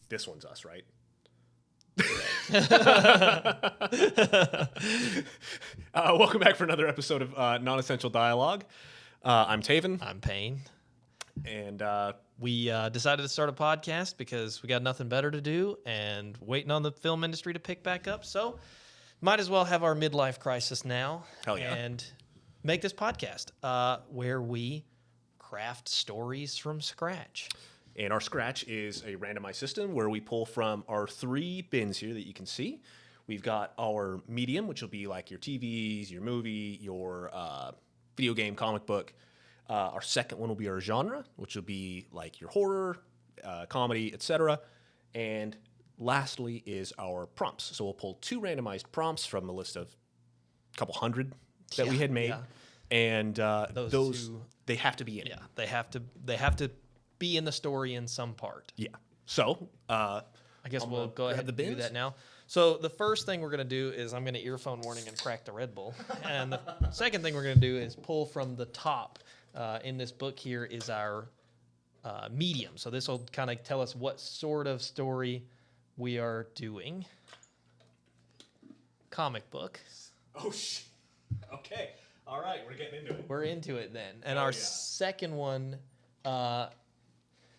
This one's us, right? Welcome back for another episode of Non-Essential Dialogue. I'm Tavyn. I'm Payne. And we decided to start a podcast because we got nothing better to do and waiting on the film industry to pick back up. So might as well have our midlife crisis now. Hell yeah. And make this podcast where we craft stories from scratch. And our scratch is a randomized system where we pull from our 3 bins here that you can see. We've got our medium, which will be like your TVs, your movie, your video game, comic book. Our second one will be our genre, which will be like your horror, comedy, etc. And lastly is our prompts. So we'll pull 2 randomized prompts from a list of a couple hundred that we had made. Yeah. And those they have to be in it. Yeah, they have to be in the story in some part. Yeah. So I guess we'll go ahead and do that now. So the first thing we're going to do is I'm going to earphone warning and crack the Red Bull. And the second thing we're going to do is pull from the top. In this book here is our medium. So this will kind of tell us what sort of story we are doing. Comic book. Oh, okay. All right. We're getting into it. We're into it then. And our second one...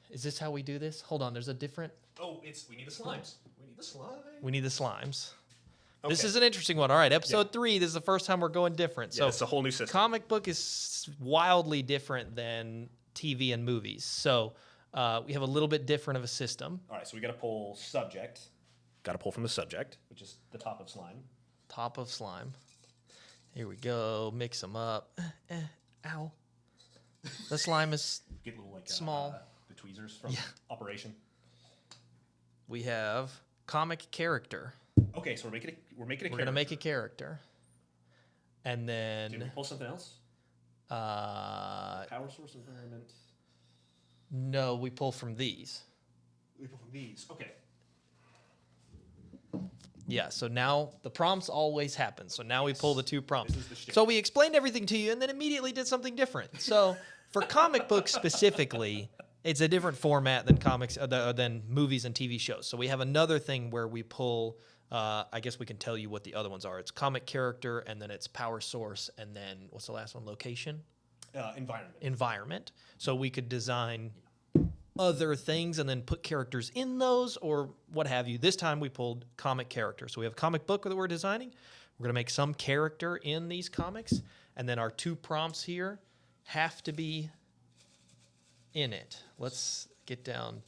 is this how we do this? Hold on, there's a different... Oh, we need the slimes. We need the slimes. Okay. This is an interesting one. All right, episode 3, this is the first time we're going different. Yeah, so it's a whole new system. Comic book is wildly different than TV and movies. So we have a little bit different of a system. All right, so we got to pull subject. Got to pull from the subject, which is the top of slime. Top of slime. Here we go. Mix them up. Ow. The slime is get little, like, small. The tweezers from Operation. We have comic character. Okay, so we're making a character. We're gonna make a character, and then did we pull something else? Power source environment. No, we pull from these. We pull from these. Okay. Yeah, so now the prompts always happen. So now we pull the 2 prompts. So we explained everything to you and then immediately did something different. So for comic books specifically, it's a different format than comics, than movies and TV shows. So we have another thing where we pull, I guess we can tell you what the other ones are. It's comic character, and then it's power source, and then what's the last one? Location? Environment. So we could design other things and then put characters in those or what have you. This time we pulled comic character. So we have a comic book that we're designing. We're going to make some character in these comics. And then our 2 prompts here have to be in it. Let's get down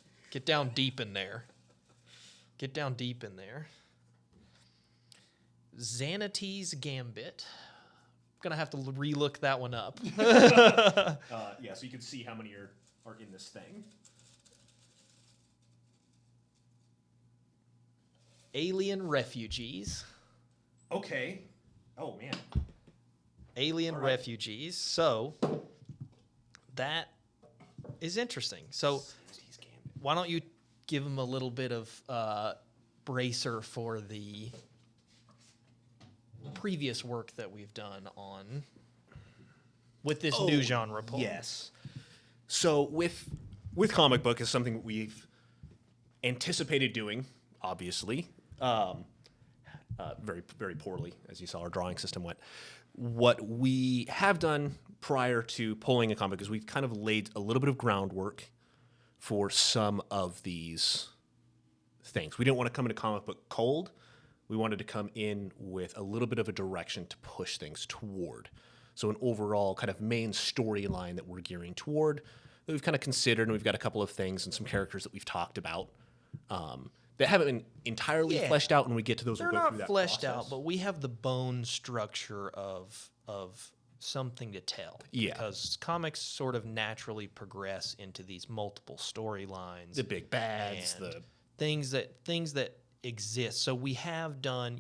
deep in there. Get down deep in there. Xanity's Gambit. I'm going to have to relook that one up. Yeah, so you can see how many are in this thing. Alien Refugees. Okay. Oh, man. Alien Refugees. So that is interesting. So why don't you give them a little bit of bracer for the previous work that we've done on with this new genre pull. Yes. So with comic book is something we've anticipated doing, obviously. Very, very poorly, as you saw our drawing system went. What we have done prior to pulling a comic is we've kind of laid a little bit of groundwork for some of these things. We didn't want to come into comic book cold. We wanted to come in with a little bit of a direction to push things toward. So an overall kind of main storyline that we're gearing toward that we've kind of considered, and we've got a couple of things and some characters that we've talked about that haven't been entirely fleshed out. When we get to those, they're we'll go through not that fleshed process. out, but we have the bone structure of something to tell. Yeah. Because comics sort of naturally progress into these multiple storylines. The big bads, the things that exist. So we have done,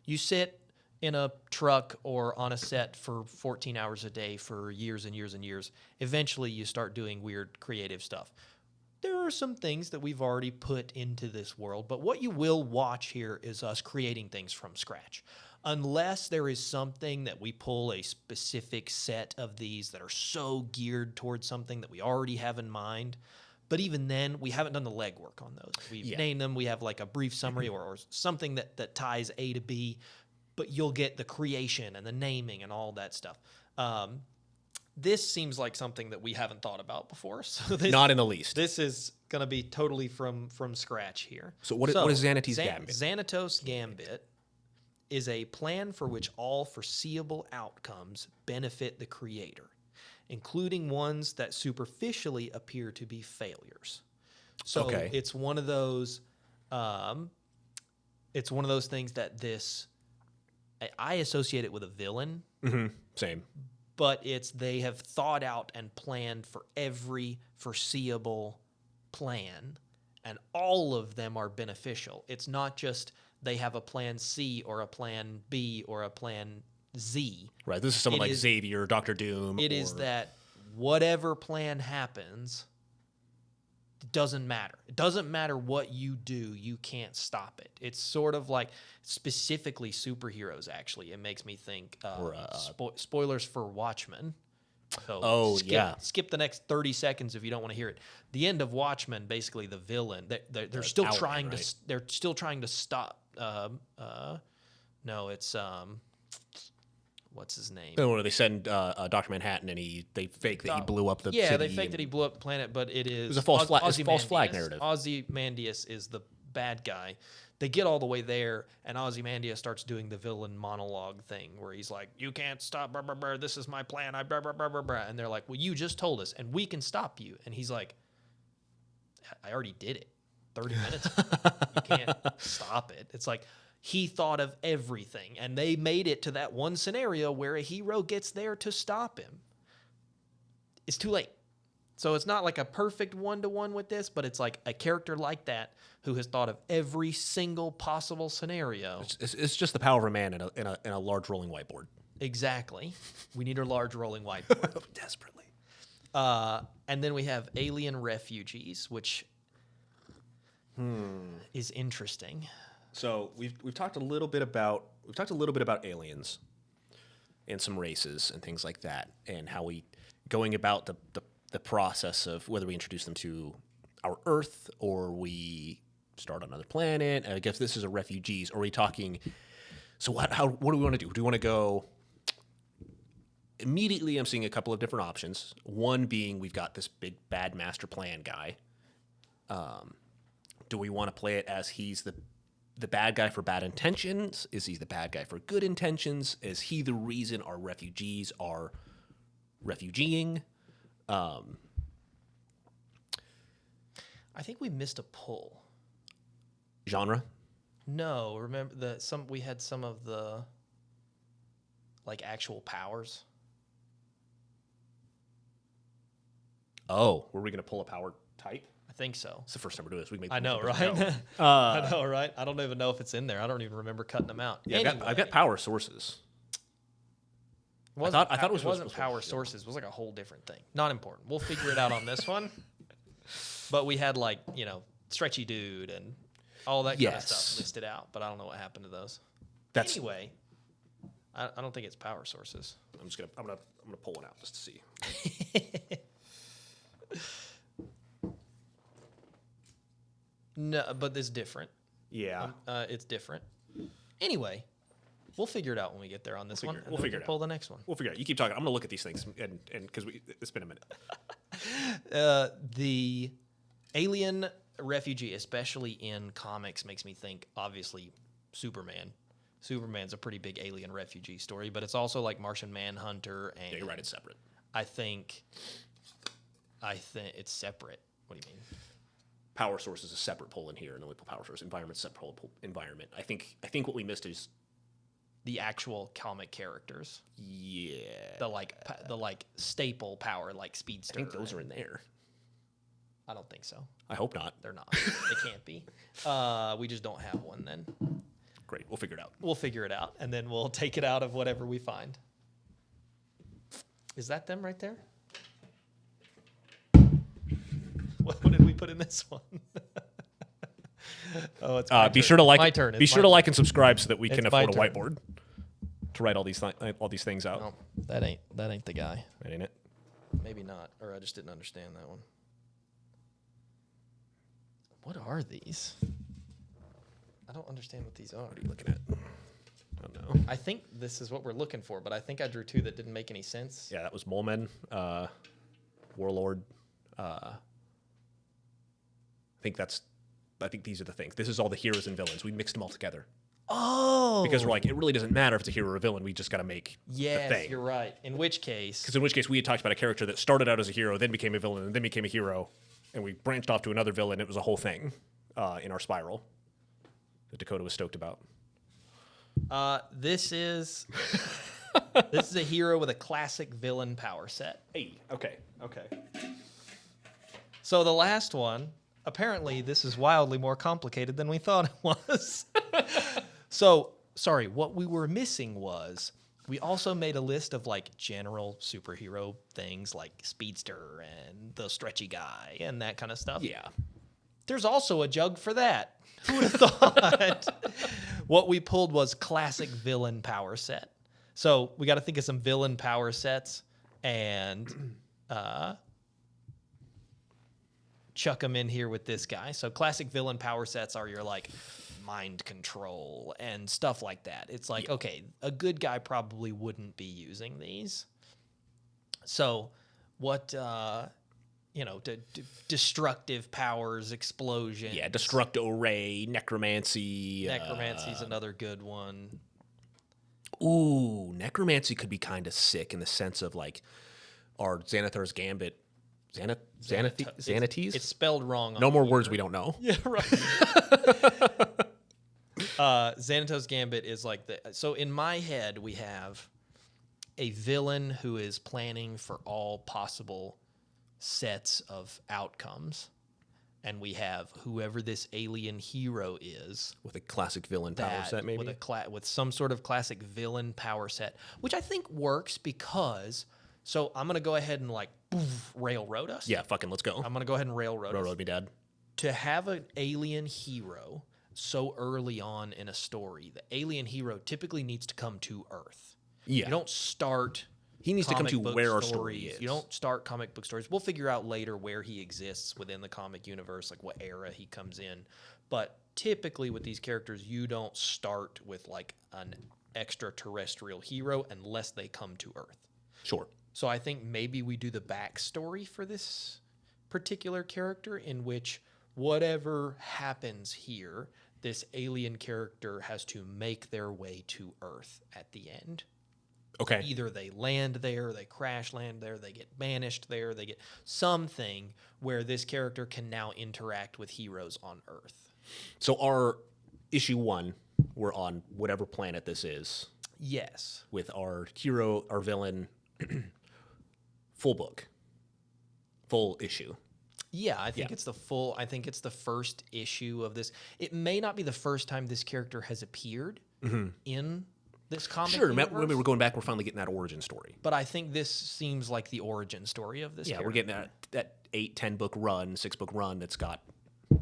you sit in a truck or on a set for 14 hours a day for years and years and years. Eventually you start doing weird creative stuff. There are some things that we've already put into this world, but what you will watch here is us creating things from scratch. Unless there is something that we pull a specific set of these that are so geared towards something that we already have in mind. But even then, we haven't done the legwork on those. We've named them. We have like a brief summary or something that ties A to B, but you'll get the creation and the naming and all that stuff. This seems like something that we haven't thought about before. So Not in the least. This is going to be totally from scratch here. So what is Xanatos Gambit? Xanatos Gambit is a plan for which all foreseeable outcomes benefit the creator, including ones that superficially appear to be failures. So it's one of those. It's one of those things that I associate it with a villain. Mm-hmm. Same. But they have thought out and planned for every foreseeable plan, and all of them are beneficial. It's not just they have a plan C or a plan B or a plan Z. Right. This is someone like Xavier or Dr. Doom. It is that whatever plan happens, it doesn't matter. It doesn't matter what you do. You can't stop it. It's sort of like specifically superheroes, actually. It makes me think spoilers for Watchmen. So skip the next 30 seconds if you don't want to hear it. The end of Watchmen, basically the villain, they're still trying to they're still trying to stop. No, it's what's his name? Or they send Dr. Manhattan and they fake that he blew up the city. Yeah, they fake that he blew up the planet, but it is a false flag narrative. Ozymandias is the bad guy. They get all the way there, and Ozymandias starts doing the villain monologue thing where he's like, "You can't stop, blah, blah, blah, this is my plan, blah, blah, blah, blah, blah." And they're like, "Well, you just told us, and we can stop you." And he's like, "I already did it 30 minutes ago. You can't stop it." It's like he thought of everything, and they made it to that one scenario where a hero gets there to stop him. It's too late. So it's not like a perfect one-to-one with this, but it's like a character like that who has thought of every single possible scenario. It's just the power of a man in a large rolling whiteboard. Exactly. We need a large rolling whiteboard. Desperately. And then we have alien refugees, which is interesting. So we've talked a little bit about aliens and some races and things like that, and how we going about the process of whether we introduce them to our Earth or we start on another planet. I guess this is a refugees. Are we talking? So what do we want to do? Do we want to go? Immediately, I'm seeing a couple of different options. One being we've got this big bad master plan guy. Do we want to play it as he's the bad guy for bad intentions? Is he the bad guy for good intentions? Is he the reason our refugees are refugeeing? I think we missed a pull. Genre? No, remember we had some of the like actual powers. Oh, were we going to pull a power type? I think so. It's the first time we're doing this. I know, right? I know, right? I don't even know if it's in there. I don't even remember cutting them out. Yeah, anyway, I've got power sources. I thought it wasn't power sources. It was like a whole different thing. Not important. We'll figure it out on this one. But we had stretchy dude and all that kind of stuff listed out. But I don't know what happened to those. Anyway, I don't think it's power sources. I'm gonna pull one out just to see. No, but it's different. Yeah, it's different. Anyway. We'll figure it out when we get there on this one. We'll figure it out. Pull the next one. We'll figure it out. You keep talking. I'm going to look at these things, and because it's been a minute. The alien refugee, especially in comics, makes me think, obviously, Superman. Superman's a pretty big alien refugee story, but it's also like Martian Manhunter. And you're right. It's separate. I think it's separate. What do you mean? Power source is a separate pull in here, and then we put power source. Environment, separate pull environment. I think what we missed is the actual comic characters. Yeah. The staple power, like Speedster. I think those are in there. I don't think so. I hope not. They're not. They can't be. We just don't have one then. Great. We'll figure it out. We'll figure it out, and then we'll take it out of whatever we find. Is that them right there? What did we put in this one? Oh, it's my turn. Be sure to like. My turn. Be sure to like and subscribe so that we can afford a turn. whiteboard to write all these things out. No, that ain't the guy. That ain't it. Maybe not, or I just didn't understand that one. What are these? I don't understand what these are. What are you looking at? I don't know. I think this is what we're looking for, but I think I drew two that didn't make any sense. Yeah, that was Moleman, Warlord. I think these are the things. This is all the heroes and villains. We mixed them all together. Oh, Because we're like, it really doesn't matter if it's a hero or a villain. We just got to make the thing. You're right. In which case, Because in which case, we had talked about a character that started out as a hero, then became a villain, and then became a hero, and we branched off to another villain. It was a whole thing in our spiral that Dakota was stoked about. this is a hero with a classic villain power set. Hey, okay. So the last one, apparently, this is wildly more complicated than we thought it was. So, sorry, what we were missing was we also made a list of like general superhero things like Speedster and the stretchy guy and that kind of stuff. Yeah. There's also a jug for that. Who would have thought? What we pulled was classic villain power set. So we got to think of some villain power sets and chuck them in here with this guy. So classic villain power sets are your like mind control and stuff like that. It's like, okay, a good guy probably wouldn't be using these. So what, destructive powers, explosion. Yeah, Destructo Ray, Necromancy. Necromancy's another good one. Ooh, Necromancy could be kind of sick in the sense of like our Xanathar's Gambit. Xanates? It's spelled wrong. No more words we don't know. Yeah, right. Xanatos Gambit is like so in my head we have a villain who is planning for all possible sets of outcomes, and we have whoever this alien hero is With a classic villain power set, maybe? with some sort of classic villain power set, which I think works because. So I'm gonna go ahead and like railroad us. Yeah, fucking let's go. I'm gonna go ahead and railroad us. Railroad me, Dad. To have an alien hero so early on in a story, the alien hero typically needs to come to Earth. Yeah. You don't start. He needs to come comic to book where our stories. story is. You don't start comic book stories. We'll figure out later where he exists within the comic universe, like what era he comes in. But typically with these characters, you don't start with like an extraterrestrial hero unless they come to Earth. Sure. So I think maybe we do the backstory for this particular character in which whatever happens here, this alien character has to make their way to Earth at the end. Okay. Either they land there, they crash land there, they get banished there, they get something where this character can now interact with heroes on Earth. So our issue 1, we're on whatever planet this is Yes. with our hero, our villain, full book, full issue. Yeah, I think it's the first issue of this. It may not be the first time this character has appeared in this comic universe. When we were going back, we're finally getting that origin story. But I think this seems like the origin story of this character. We're getting that 8-10 book run, 6 book run that's got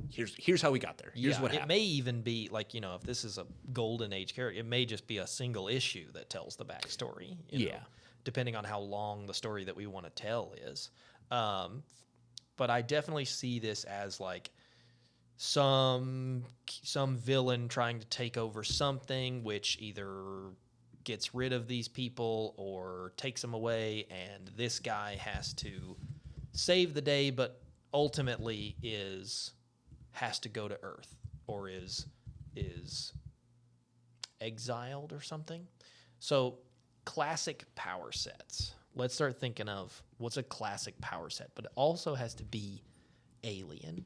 here's how we got there. Here's what happened. It may even be like, if this is a golden age character, it may just be a single issue that tells the backstory. You know, depending on how long the story that we want to tell is. But I definitely see this as like some villain trying to take over something, which either gets rid of these people or takes them away, and this guy has to save the day, but ultimately has to go to Earth or is exiled or something. So classic power sets. Let's start thinking of what's a classic power set, but it also has to be alien.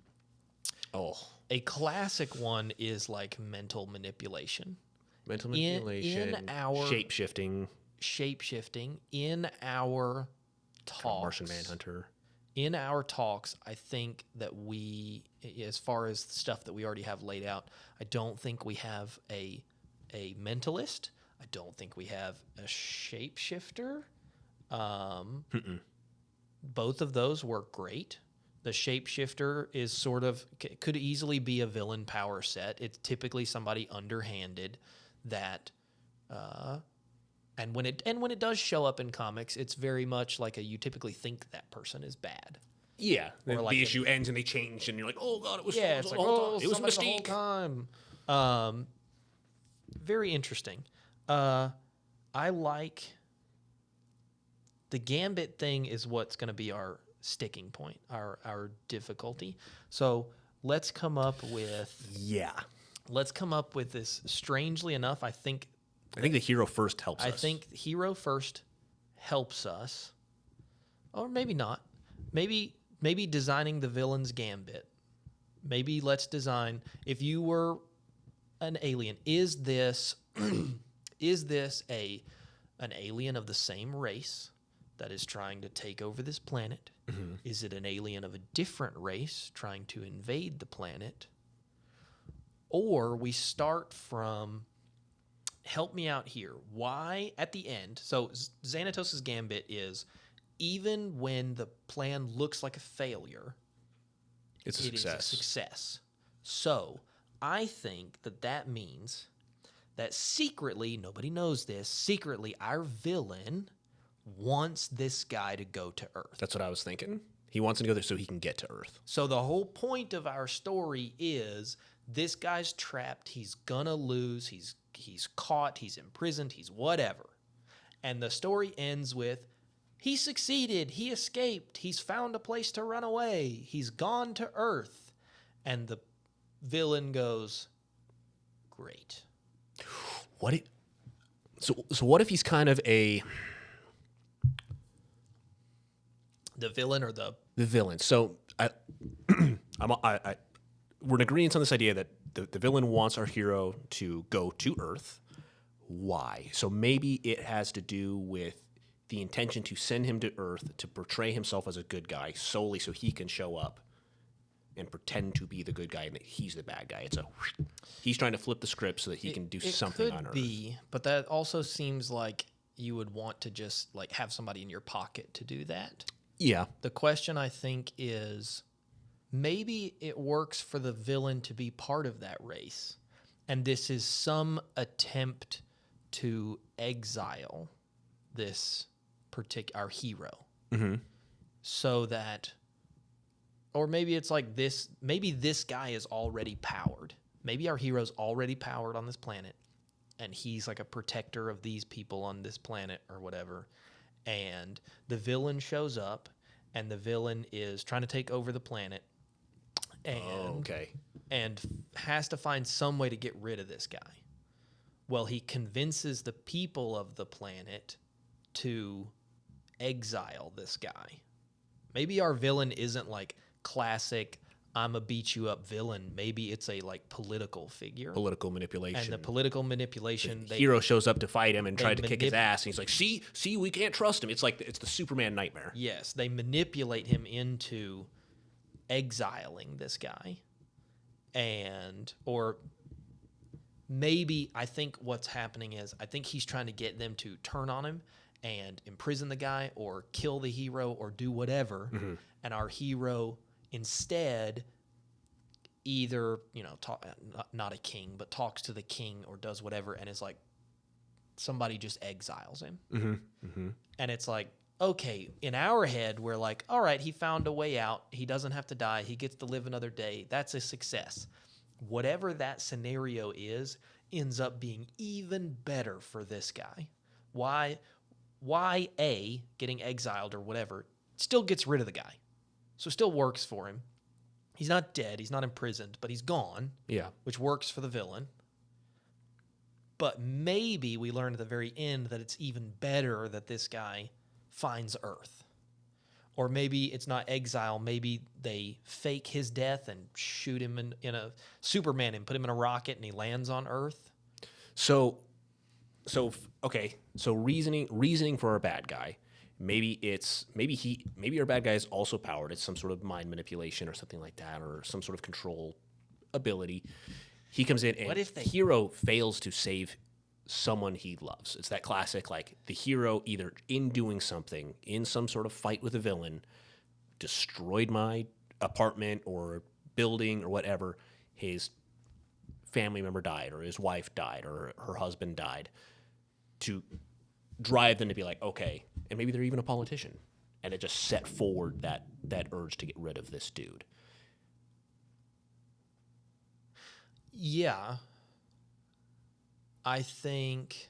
Oh. A classic one is like mental manipulation. Mental manipulation, in our shape-shifting. In our talks. Martian Manhunter. In our talks, I think that we, as far as the stuff that we already have laid out, I don't think we have a mentalist. I don't think we have a shapeshifter. Both of those work great. The shapeshifter is could easily be a villain power set. It's typically somebody underhanded that, and when it does show up in comics, it's very much like you typically think that person is bad. Yeah, Or the like issue ends and they change, and you're like, oh god, it was Yeah, it's the like, whole oh, time. It was a somebody the whole mistake. time. Very interesting. I like the Gambit thing is what's going to be our sticking point, our difficulty. So let's come up with Yeah, this. Strangely enough, I think the hero first helps us. I think hero first helps us, or maybe not. Maybe designing the villain's gambit. Maybe let's design, if you were an alien, is this an alien of the same race that is trying to take over this planet? Mm-hmm. Is it an alien of a different race trying to invade the planet? Or we start from, help me out here. Why at the end? So Xanatos' gambit is, even when the plan looks like a failure, It's a it success. is a success. So I think that means that secretly, nobody knows this, secretly our villain wants this guy to go to Earth. That's what I was thinking. He wants him to go there so he can get to Earth. So the whole point of our story is this guy's trapped. He's gonna lose. He's caught. He's imprisoned. He's whatever. And the story ends with, he succeeded. He escaped. He's found a place to run away. He's gone to Earth. And the villain goes, great. So what if he's kind of the villain or the villain? So we're in agreement on this idea that the villain wants our hero to go to Earth. Why? So maybe it has to do with the intention to send him to Earth to portray himself as a good guy solely so he can show up and pretend to be the good guy and that he's the bad guy. He's trying to flip the script so that he can do something on Earth. It could be, but that also seems like you would want to just like have somebody in your pocket to do that. Yeah. The question, I think, is maybe it works for the villain to be part of that race, and this is some attempt to exile our hero. Mm-hmm. So that, or maybe it's like this, maybe this guy is already powered. Maybe our hero's already powered on this planet, and he's like a protector of these people on this planet or whatever. And the villain shows up, and the villain is trying to take over the planet, and has to find some way to get rid of this guy. Well, he convinces the people of the planet to exile this guy. Maybe our villain isn't like classic, I'm a beat you up villain. Maybe it's a like political figure. Political manipulation. And the political manipulation. The hero shows up to fight him and tried to kick his ass. And he's like, see, we can't trust him. It's like, it's the Superman nightmare. Yes, they manipulate him into exiling this guy. Or maybe, I think what's happening is, I think he's trying to get them to turn on him and imprison the guy or kill the hero or do whatever. Mm-hmm. And our hero instead either, not a king, but talks to the king or does whatever, and is like, somebody just exiles him. Mm-hmm. Mm-hmm. And it's like, okay, in our head, we're like, all right, he found a way out. He doesn't have to die. He gets to live another day. That's a success. Whatever that scenario is, ends up being even better for this guy. Why A, getting exiled or whatever, still gets rid of the guy. So still works for him. He's not dead. He's not imprisoned, but he's gone. Yeah. Which works for the villain. But maybe we learn at the very end that it's even better that this guy finds Earth. Or maybe it's not exile. Maybe they fake his death and shoot him in a Superman and put him in a rocket and he lands on Earth. So reasoning for our bad guy. Maybe our bad guy is also powered. It's some sort of mind manipulation or something like that, or some sort of control ability. He comes in and What if the hero fails to save someone he loves. It's that classic, like, the hero either in doing something, in some sort of fight with a villain, destroyed my apartment or building or whatever, his family member died or his wife died or her husband died, to drive them to be like, okay, and maybe they're even a politician, and it just set forward that urge to get rid of this dude. Yeah. I think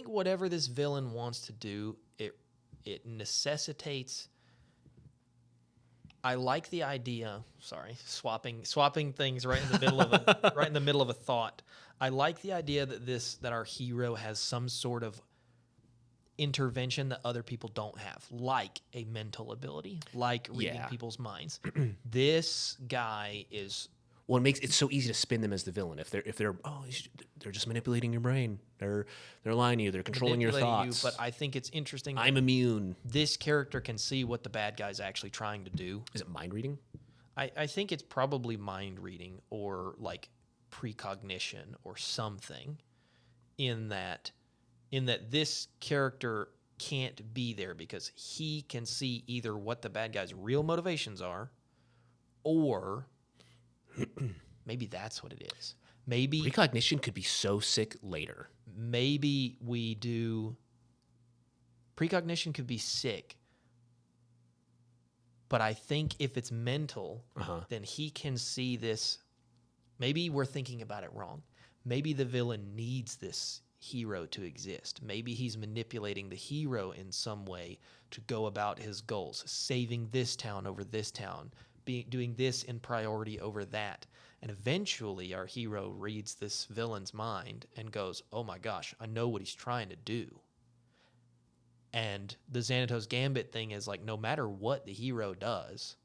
whatever this villain wants to do, it necessitates. I like the idea. Sorry, swapping things right in the middle of a thought. I like the idea that our hero has some sort of intervention that other people don't have, like a mental ability, like reading people's minds. This guy is. Well, it makes it so easy to spin them as the villain. If they're they're just manipulating your brain. They're lying to you. They're controlling your thoughts. But I think it's interesting. I'm immune. This character can see what the bad guy's actually trying to do. Is it mind reading? I think it's probably mind reading or like precognition or something. In that this character can't be there because he can see either what the bad guy's real motivations are, or maybe that's what it is. Maybe precognition could be so sick later. Maybe we do. Precognition could be sick. But I think if it's mental, then he can see this. Maybe we're thinking about it wrong. Maybe the villain needs this hero to exist. Maybe he's manipulating the hero in some way to go about his goals, saving this town over this town, doing this in priority over that. And eventually our hero reads this villain's mind and goes, oh my gosh, I know what he's trying to do. And the Xanatos Gambit thing is like, no matter what the hero does,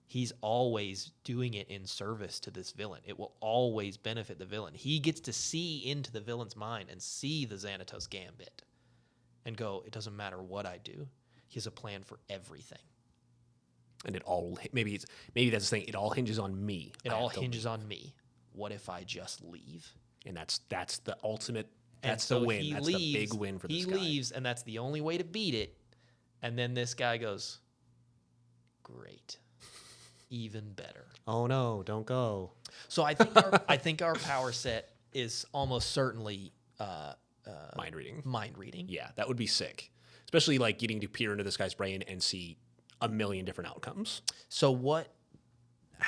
he's always doing it in service to this villain. It will always benefit the villain. He gets to see into the villain's mind and see the Xanatos Gambit and go, it doesn't matter what I do. He has a plan for everything. And maybe that's the thing. It all hinges on me. It all hinges on me. What if I just leave? And that's the ultimate. That's the win. That's the big win for this guy. He leaves, and that's the only way to beat it. And then this guy goes, great, even better. Oh no, don't go. So I think our power set is almost certainly mind reading. Mind reading. Yeah, that would be sick. Especially like getting to peer into this guy's brain and see a million different outcomes. So what?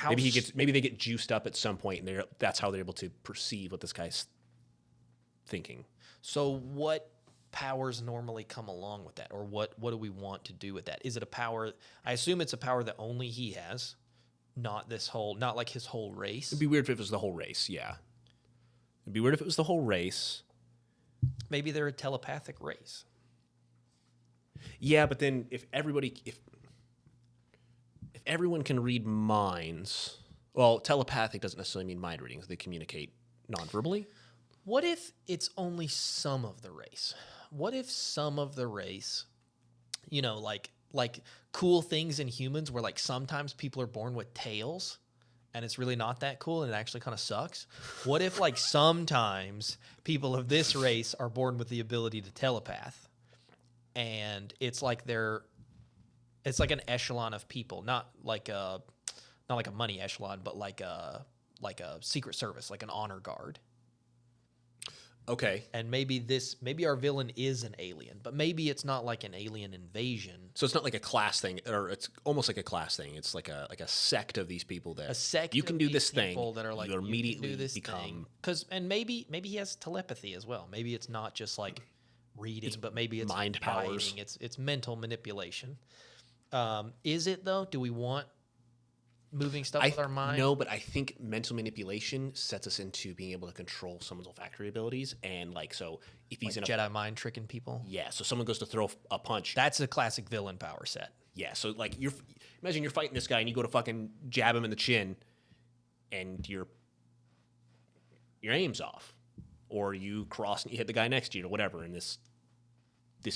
Maybe they get juiced up at some point, and that's how they're able to perceive what this guy's thinking. So what powers normally come along with that, or what do we want to do with that? Is it a power? I assume it's a power that only he has, not like his whole race. It'd be weird if it was the whole race. Yeah, it'd be weird if it was the whole race. Maybe they're a telepathic race. Yeah, but then if everyone can read minds, well, telepathic doesn't necessarily mean mind reading, because they communicate non-verbally. What if it's only some of the race? What if some of the race, like cool things in humans where like sometimes people are born with tails and it's really not that cool and it actually kind of sucks? What if like sometimes people of this race are born with the ability to telepath and it's like an echelon of people, not like a money echelon, but like a secret service, like an honor guard. Okay. And maybe our villain is an alien, but maybe it's not like an alien invasion. So it's not like a class thing, or it's almost like a class thing. It's like a sect of these people that you can do this thing. That are like, you immediately do this become. And maybe he has telepathy as well. Maybe it's not just like reading, but maybe it's mind powers. It's mental manipulation. Is it though? Do we want moving stuff with our mind? No, but I think mental manipulation sets us into being able to control someone's olfactory abilities. And like, so if he's like in Jedi mind tricking people. Yeah. So someone goes to throw a punch. That's a classic villain power set. Yeah. So like imagine you're fighting this guy and you go to fucking jab him in the chin and your aim's off, or you cross and you hit the guy next to you or whatever. And this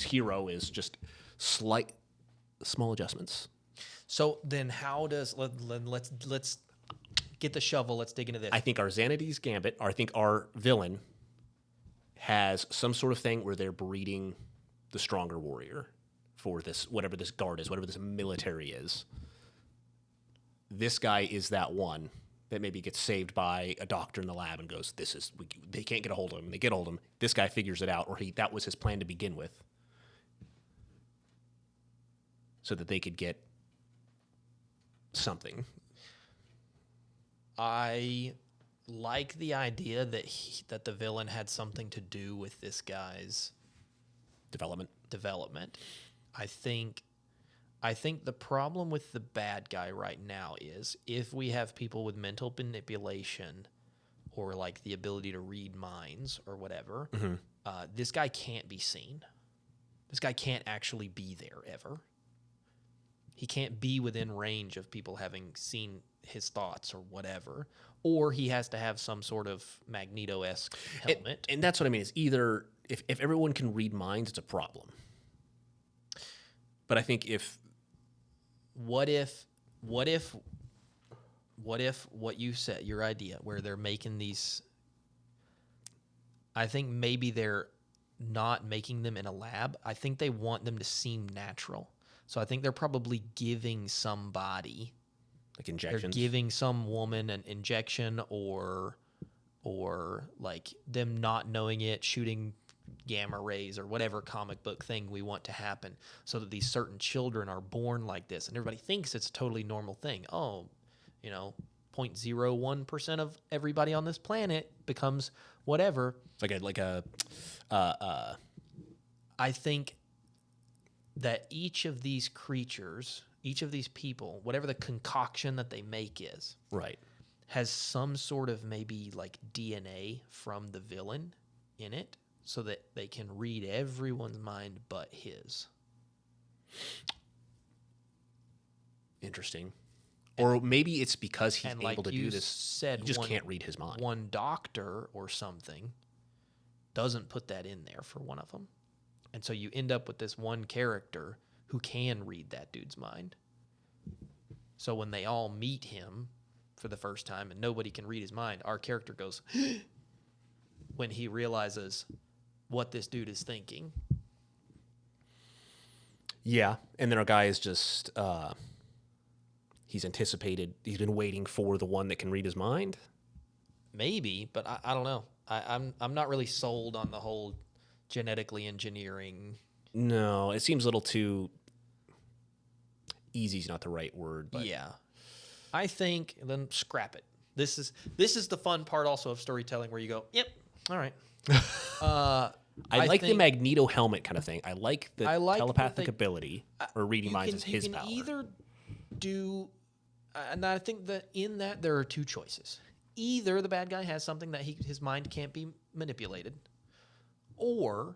hero is just small adjustments. So then how does let's get the shovel, let's dig into this. I think our Xanatos Gambit, or I think our villain has some sort of thing where they're breeding the stronger warrior for this, whatever this guard is, whatever this military is. This guy is that one that maybe gets saved by a doctor in the lab and goes, they can't get a hold of him. They get a hold of him. This guy figures it out, or that was his plan to begin with. so that they could get something. I like the idea that the villain had something to do with this guy's development. I think the problem with the bad guy right now is if we have people with mental manipulation or like the ability to read minds or whatever, this guy can't be seen. This guy can't actually be there ever. He can't be within range of people having seen his thoughts or whatever. Or he has to have some sort of Magneto-esque helmet. And that's what I mean. Is either if everyone can read minds, it's a problem. But I think what if what you said, your idea, where they're making these, I think maybe they're not making them in a lab. I think they want them to seem natural. So I think they're probably giving somebody, like injections. They're giving some woman an injection or like them not knowing it, shooting gamma rays or whatever comic book thing we want to happen so that these certain children are born like this. And everybody thinks it's a totally normal thing. Oh, 0.01% of everybody on this planet becomes whatever. I think that each of these creatures, each of these people, whatever the concoction that they make is, right, has some sort of maybe like DNA from the villain in it so that they can read everyone's mind but his. Interesting. Or maybe it's because he's able to do this. You just can't read his mind. One doctor or something doesn't put that in there for one of them. And so you end up with this one character who can read that dude's mind. So when they all meet him for the first time and nobody can read his mind, our character goes when he realizes what this dude is thinking. Yeah. And then our guy is just, he's been waiting for the one that can read his mind. Maybe, but I don't know. I'm not really sold on the whole genetically engineering. No, it seems a little too easy is not the right word, but yeah. I think then scrap it. This is the fun part also of storytelling where you go, yep, all right. I like the Magneto helmet kind of thing. I like the telepathic ability or reading minds as his power. You can either do, and I think that in that there are two choices. Either the bad guy has something that his mind can't be manipulated, or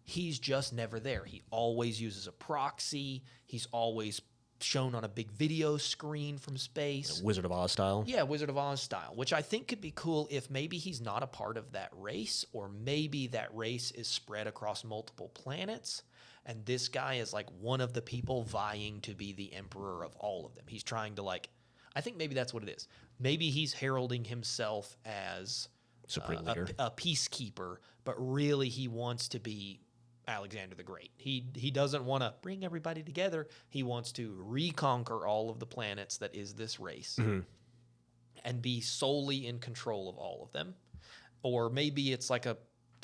he's just never there. He always uses a proxy. He's always shown on a big video screen from space. Wizard of Oz style? Yeah, Wizard of Oz style, which I think could be cool if maybe he's not a part of that race, or maybe that race is spread across multiple planets, and this guy is like one of the people vying to be the emperor of all of them. He's trying to I think maybe that's what it is. Maybe he's heralding himself as supreme leader, a peacekeeper, but really he wants to be Alexander the Great. He doesn't want to bring everybody together. He wants to reconquer all of the planets that is this race and be solely in control of all of them. Or maybe it's like a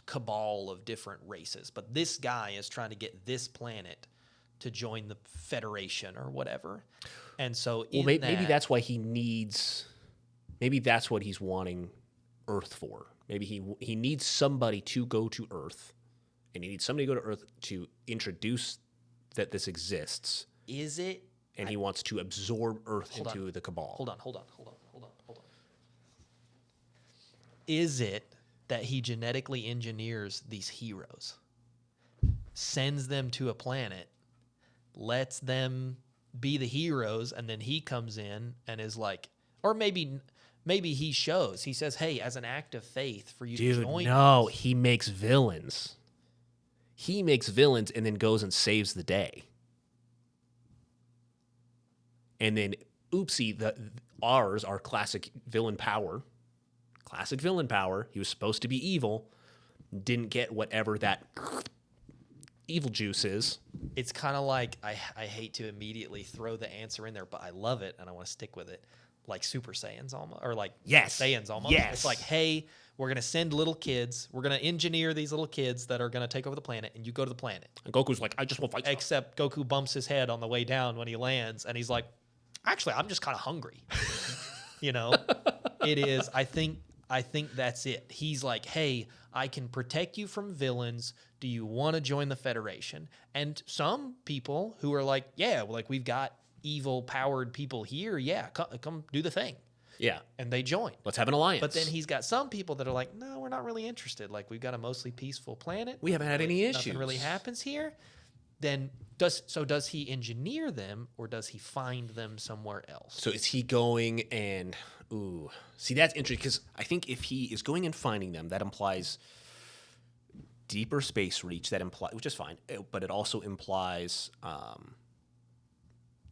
cabal of different races, but this guy is trying to get this planet to join the Federation or whatever. And so maybe that's why he needs, maybe that's what he's wanting Earth for. Maybe he needs somebody to go to Earth, and he needs somebody to go to Earth to introduce that this exists. Is it? And he wants to absorb Earth into the cabal. Hold on. Is it that he genetically engineers these heroes, sends them to a planet, lets them be the heroes, and then he comes in and is like, or maybe he says, hey, as an act of faith for you to join us. He makes villains. He makes villains and then goes and saves the day. And then, oopsie, our classic villain power. He was supposed to be evil, didn't get whatever that evil juice is. It's kind of like, I hate to immediately throw the answer in there, but I love it and I want to stick with it. like Super Saiyans almost, or like Yes. Saiyans almost. Yes. It's like, hey, we're going to send little kids. We're going to engineer these little kids that are going to take over the planet, and you go to the planet. And Goku's like, I just want to fight. Except Goku bumps his head on the way down when he lands, and he's like, actually, I'm just kind of hungry. You know, it is. I think that's it. He's like, hey, I can protect you from villains. Do you want to join the Federation? And some people who are like, yeah, well, like we've got evil powered people here. Yeah, come do the thing. Yeah. And they join. Let's have an alliance. But then he's got some people that are like, no, we're not really interested. Like we've got a mostly peaceful planet. We haven't had any issues. Nothing really happens here. Then does he engineer them or does he find them somewhere else? So is he going and see, that's interesting because I think if he is going and finding them, that implies deeper space reach. Which is fine, but it also implies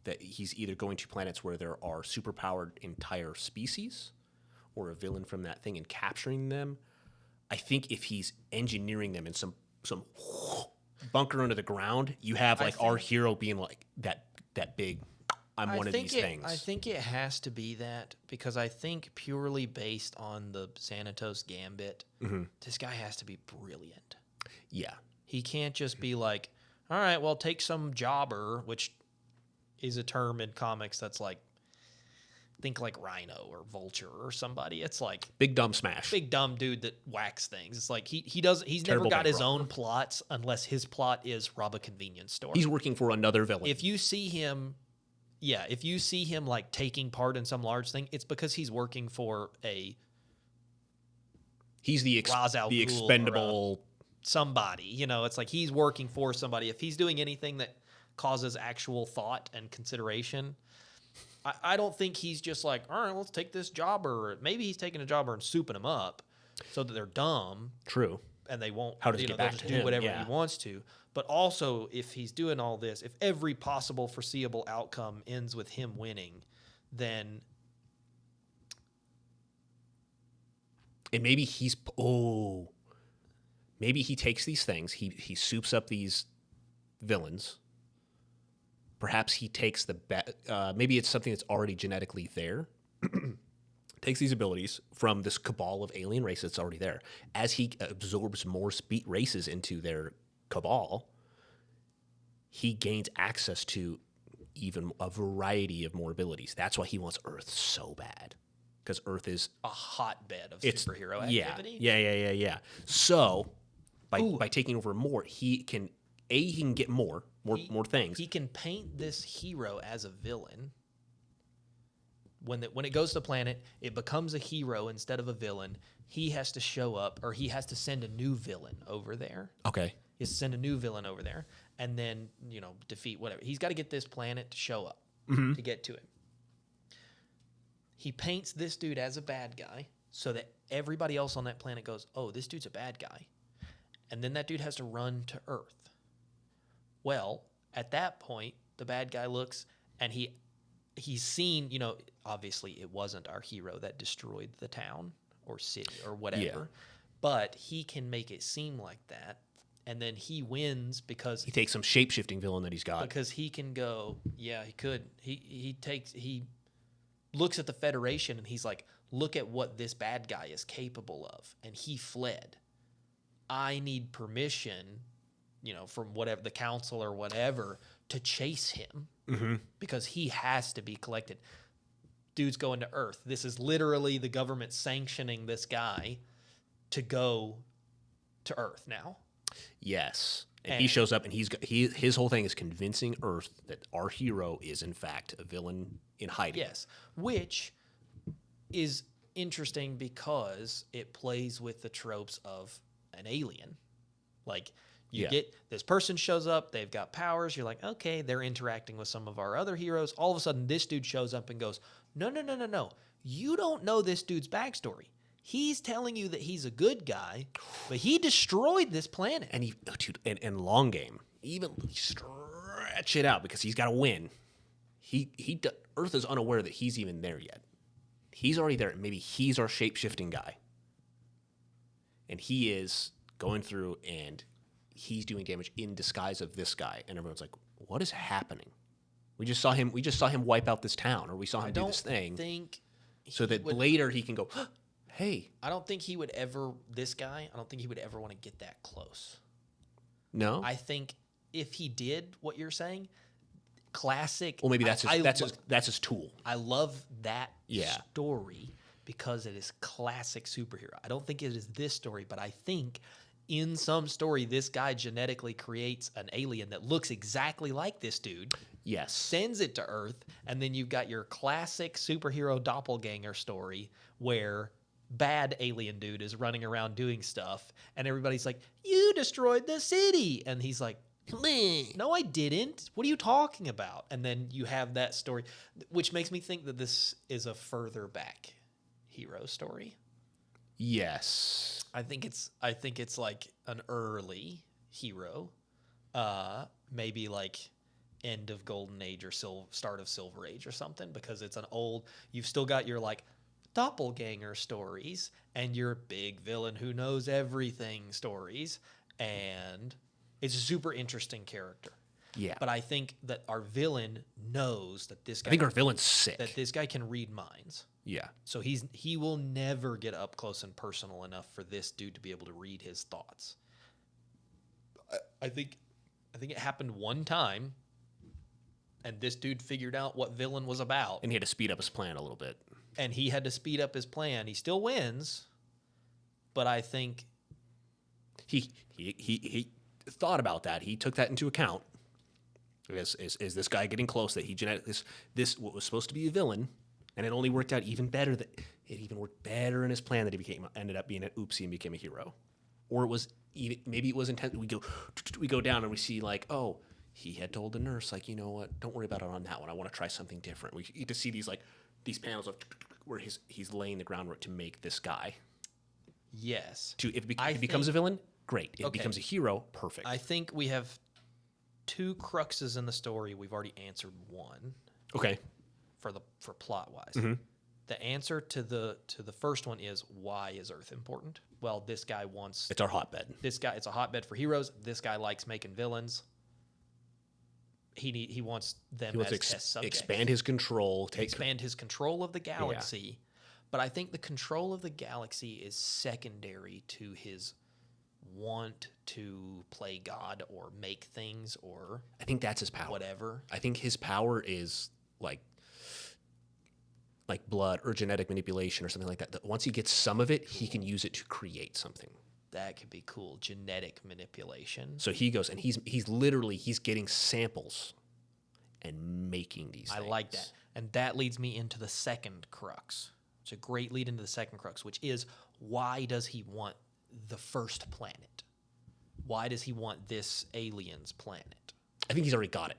that he's either going to planets where there are superpowered entire species, or a villain from that thing and capturing them. I think if he's engineering them in some bunker under the ground, you have like our hero being like that big. I'm one of these things. I think it has to be that because I think purely based on the Xanatos Gambit, this guy has to be brilliant. Yeah. He can't just be like, all right, well, take some jobber, which is a term in comics that's like, think like Rhino or Vulture or somebody. It's like big dumb smash. Big dumb dude that whacks things. It's like he's Terrible never got his bankroll. own plots unless his plot is rob a convenience store. He's working for another villain. If you see him like taking part in some large thing, it's because he's working for he's the Ra's al Ghul expendable somebody. You know, it's like he's working for somebody. If he's doing anything that causes actual thought and consideration, I don't think he's just like, all right, let's take this jobber. Maybe he's taking a jobber and souping them up so that they're dumb. True. And they won't. How does he get back just to do him? whatever Yeah. he wants to. But also, if he's doing all this, if every possible foreseeable outcome ends with him winning, then And maybe maybe he takes these things, he soups up these villains. Perhaps he takes maybe it's something that's already genetically there. Takes these abilities from this cabal of alien races that's already there. As he absorbs more races into their cabal, he gains access to even a variety of more abilities. That's why he wants Earth so bad. Because Earth is a hotbed of superhero activity. Yeah. So by taking over more, he can get more things. He can paint this hero as a villain. When it goes to the planet, it becomes a hero instead of a villain. He has to show up, or he has to send a new villain over there. Okay. He has to send a new villain over there, and then defeat whatever. He's got to get this planet to show up to get to him. He paints this dude as a bad guy so that everybody else on that planet goes, oh, this dude's a bad guy. And then that dude has to run to Earth. Well, at that point, the bad guy looks and he's seen, obviously it wasn't our hero that destroyed the town or city or whatever, but he can make it seem like that. And then he wins because he takes some shape-shifting villain that he's got. Because he can go, yeah, he could. He looks at the Federation and he's like, look at what this bad guy is capable of. And he fled. I need permission, from whatever, the council or whatever, to chase him because he has to be collected. Dude's going to Earth. This is literally the government sanctioning this guy to go to Earth now. Yes. And he shows up and his whole thing is convincing Earth that our hero is in fact a villain in hiding. Yes, which is interesting because it plays with the tropes of an alien. Like you get this person shows up, they've got powers, you're like, okay, they're interacting with some of our other heroes. All of a sudden this dude shows up and goes, no. You don't know this dude's backstory. He's telling you that he's a good guy, but he destroyed this planet. And and long game, even stretch it out because he's got to win. Earth is unaware that he's even there yet. He's already there. Maybe he's our shape-shifting guy. And he is going through and he's doing damage in disguise of this guy. And everyone's like, what is happening? We just saw him wipe out this town, or we saw him I do don't this thing, think so he that would- later he can go, hey, I don't think he would ever. This guy, I don't think he would ever want to get that close. no. I think if he did what you're saying, classic. Well, maybe that's I that's his tool. I love that Yeah. story because it is classic superhero. I don't think it is this story, but I think in some story, this guy genetically creates an alien that looks exactly like this dude, Yes. sends it to Earth, and then you've got your classic superhero doppelganger story where bad alien dude is running around doing stuff, and everybody's like, "You destroyed the city," and he's like, "No, I didn't. What are you talking about?" And then you have that story, which makes me think that this is a further back hero story. Yes. I think it's like an early hero, maybe like end of Golden Age or start of Silver Age or something, because it's an old. You've still got your like doppelganger stories and your big villain who knows everything stories, and it's a super interesting character. Yeah. But I think that our villain knows that this I guy think our villain's sick. that this guy can read minds. Yeah. So he will never get up close and personal enough for this dude to be able to read his thoughts. I think it happened one time, and this dude figured out what villain was about, And he had to speed up his plan a little bit. and he had to speed up his plan. He still wins, but I think He thought about that. He took that into account. Is this guy getting close? That he this what was supposed to be a villain, and it only worked out even better. That it even worked better in his plan that he ended up being an oopsie and became a hero, or it was maybe it was intent. We go down and we see like, oh, he had told the nurse like, you know what, don't worry about it on that one. I want to try something different. We get to see these panels of where he's laying the groundwork to make this guy. yes. If it becomes a villain, great. If it becomes a hero, perfect. I think we have two cruxes in the story. We've already answered one Okay. for plot wise. Mm-hmm. The answer to the first one is, why is Earth important? Well, this guy wants It's our hotbed. it's a hotbed for heroes. This guy likes making villains. He wants them He wants as to test subjects. expand his control. Expand his control of the galaxy. But I think the control of the galaxy is secondary to his want to play God or make things or I think that's his power. whatever. I think his power is like blood or genetic manipulation or something like that. Once he gets some of it, he can use it to create something. That could be cool. Genetic manipulation. So he goes and he's literally getting samples and making these I things. like that. And that leads me into the second crux. It's a great lead into the second crux, which is, why does he want the first planet? Why does he want this alien's planet? I think he's already got it.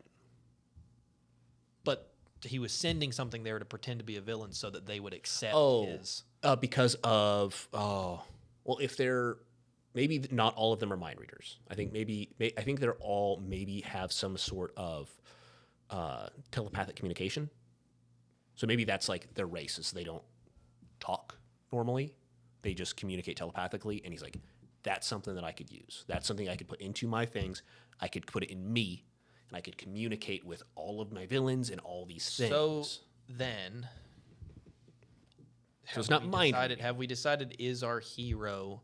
But he was sending something there to pretend to be a villain so that they would accept his. Because of if they're maybe not all of them are mind readers. I think I think they're all maybe have some sort of telepathic communication. So maybe that's like their race is they don't talk normally. They just communicate telepathically. And he's like, that's something that I could use. That's something I could put into my things. I could put it in me, and I could communicate with all of my villains and all these things. So then, it's not mind decided, reading. have we decided is our hero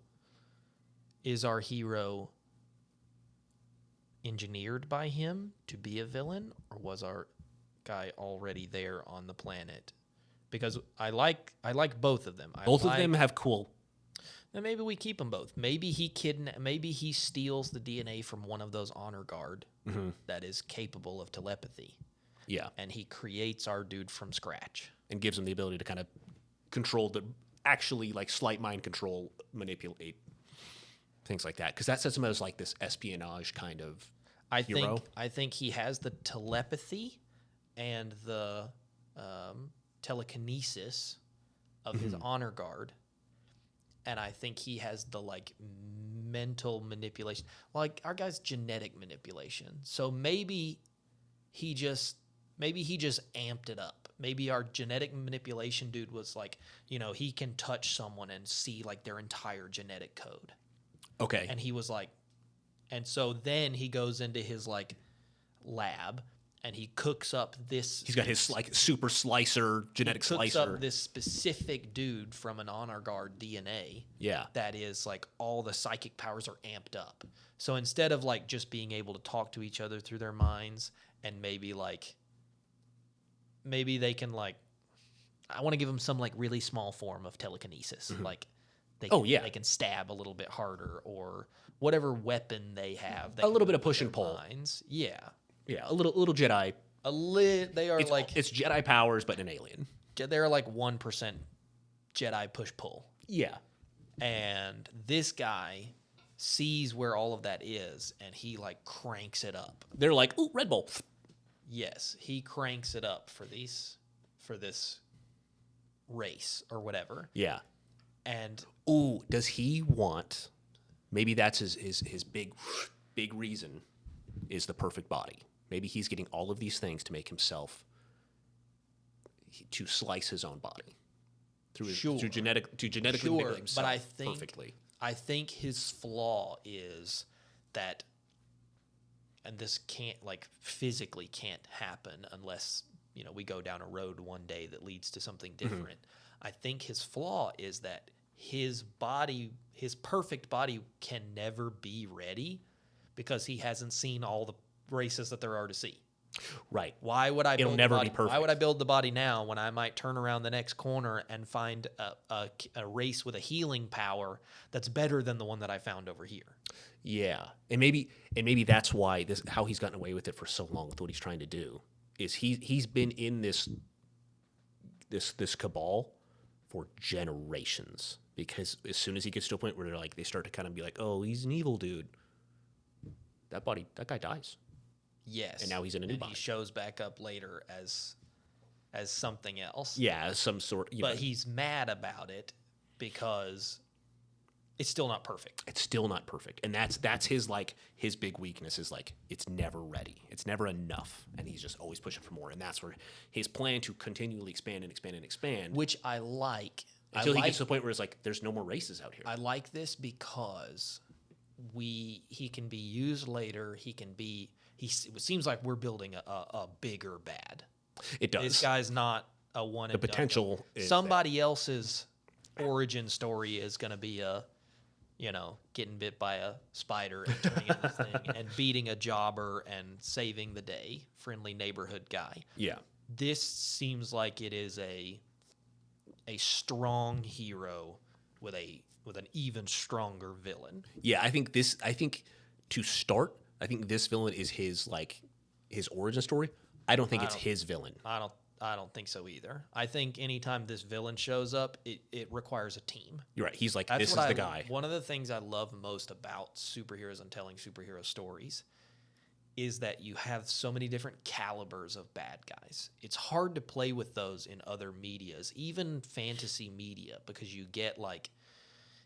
engineered by him to be a villain, or was our guy already there on the planet? Because I like both of them. Both of them have cool. And maybe we keep them both. Maybe he steals the DNA from one of those honor guard that is capable of telepathy. Yeah. And he creates our dude from scratch. And gives them the ability to kind of control actually like slight mind control, manipulate things like that. Because that sets him as like this espionage kind of hero. I think he has the telepathy and the telekinesis of his honor guard. And I think he has the like mental manipulation, like our guy's genetic manipulation. So maybe he just amped it up. Maybe our genetic manipulation dude was like, he can touch someone and see like their entire genetic code. Okay. And he was like, and so then he goes into his like lab and he cooks up this. He's got his like super slicer, genetic he cooks slicer. up this specific dude from an honor guard DNA. Yeah. That is like all the psychic powers are amped up. So instead of like just being able to talk to each other through their minds and maybe they can like, I want to give them some like really small form of telekinesis. Like they can stab a little bit harder or whatever weapon they have. A little bit of push and pull. Minds. Yeah. Yeah, a little Jedi. They are It's Jedi powers, but an alien. They're like 1% Jedi push pull. Yeah. And this guy sees where all of that is, and he like cranks it up. They're like, ooh, Red Bull. Yes, he cranks it up for this race or whatever. Yeah. And ooh, does he want? Maybe that's his big reason is the perfect body. Maybe he's getting all of these things to make himself to slice his own body to genetically manipulate himself perfectly. I think his flaw is that, and this can't like physically can't happen unless we go down a road one day that leads to something different. I think his flaw is that his perfect body can never be ready because he hasn't seen all the races that there are to see. Right. Why would I? It'll never be perfect. Why would I build the body now when I might turn around the next corner and find a race with a healing power that's better than the one that I found over here? Yeah, and maybe that's why how he's gotten away with it for so long with what he's trying to do is he's been in this cabal for generations, because as soon as he gets to a point where they start to kind of be like, oh, he's an evil dude, that guy dies. Yes. And now he's in a new body. He shows back up later as something else. Yeah, as some sort. But he's mad about it because it's still not perfect. It's still not perfect, and that's his big weakness is like it's never ready. It's never enough, and he's just always pushing for more. And that's where his plan to continually expand and expand and expand, which I like, until he gets to the point where it's like there's no more races out here. I like this because he can be used later. It seems like we're building a bigger bad. It does. This guy's not a one. The potential is somebody else's origin story is going to be getting bit by a spider and turning into this thing and beating a jobber and saving the day, friendly neighborhood guy. Yeah. This seems like it is a strong hero with an even stronger villain. Yeah, I think to start, I think this villain is his origin story. I don't think it's his villain. I don't think so either. I think anytime this villain shows up, it requires a team. You're right. He's like, this is the guy. One of the things I love most about superheroes and telling superhero stories is that you have so many different calibers of bad guys. It's hard to play with those in other medias, even fantasy media, because you get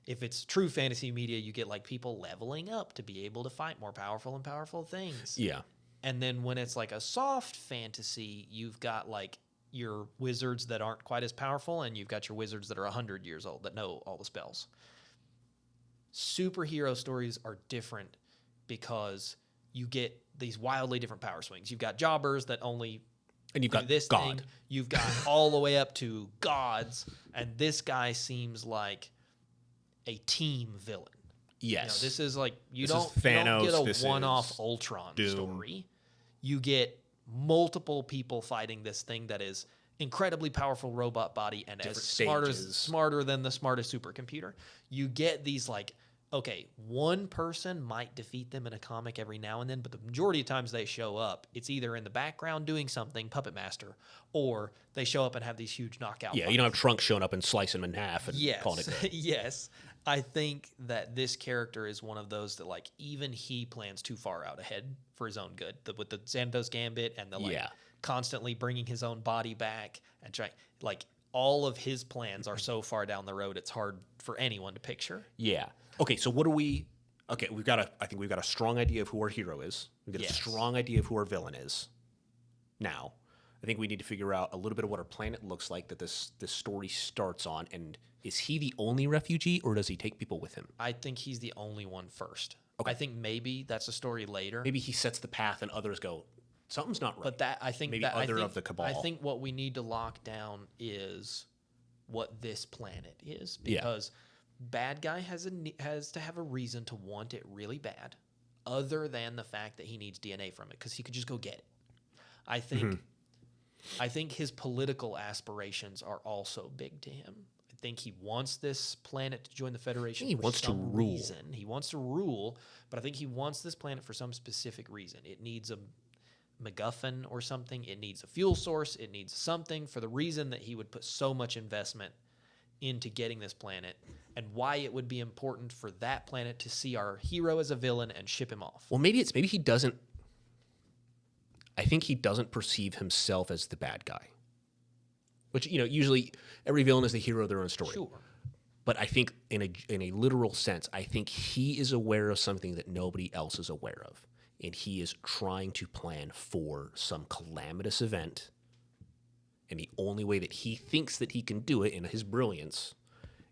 if it's true fantasy media, you get people leveling up to be able to fight more powerful and powerful things. Yeah. And then when it's a soft fantasy, you've got your wizards that aren't quite as powerful, and you've got your wizards that are 100 years old that know all the spells. Superhero stories are different because you get these wildly different power swings. You've got jobbers that only and you've got this God. thing. You've got all the way up to gods, and this guy seems like a team villain. Yes. This is you this don't is Thanos, get this a one-off is Ultron Doom. story. You get multiple people fighting this thing that is incredibly powerful robot body and Different as smarter than the smartest supercomputer. You get these okay, one person might defeat them in a comic every now and then, but the majority of times they show up, it's either in the background doing something, Puppet Master, or they show up and have these huge knockout Yeah, fights. you don't have Trunks showing up and slicing him in half and calling it good. Yes. I think that this character is one of those that even he plans too far out ahead for his own good. With the Xanthos Gambit and the constantly bringing his own body back and trying all of his plans are so far down the road it's hard for anyone to picture. Yeah. Okay, so what do we? Okay, I think we've got a strong idea of who our hero is. We've got a strong idea of who our villain is. Now, I think we need to figure out a little bit of what our planet looks like that this story starts on. And is he the only refugee, or does he take people with him? I think he's the only one first. Okay. I think maybe that's a story later. Maybe he sets the path and others go, Something's not right. But that I think maybe that other I think, of the cabal. I think what we need to lock down is what this planet is, because bad guy has to have a reason to want it really bad, other than the fact that he needs DNA from it, because he could just go get it. I think his political aspirations are also big to him. I think he wants this planet to join the Federation. He wants to rule. Reason. He wants to rule, but I think he wants this planet for some specific reason. It needs a MacGuffin or something. It needs a fuel source. It needs something for the reason that he would put so much investment into getting this planet, and why it would be important for that planet to see our hero as a villain and ship him off. Well, maybe he doesn't. I think he doesn't perceive himself as the bad guy. Which, usually every villain is the hero of their own story. Sure. But I think in a literal sense, I think he is aware of something that nobody else is aware of. And he is trying to plan for some calamitous event. And the only way that he thinks that he can do it in his brilliance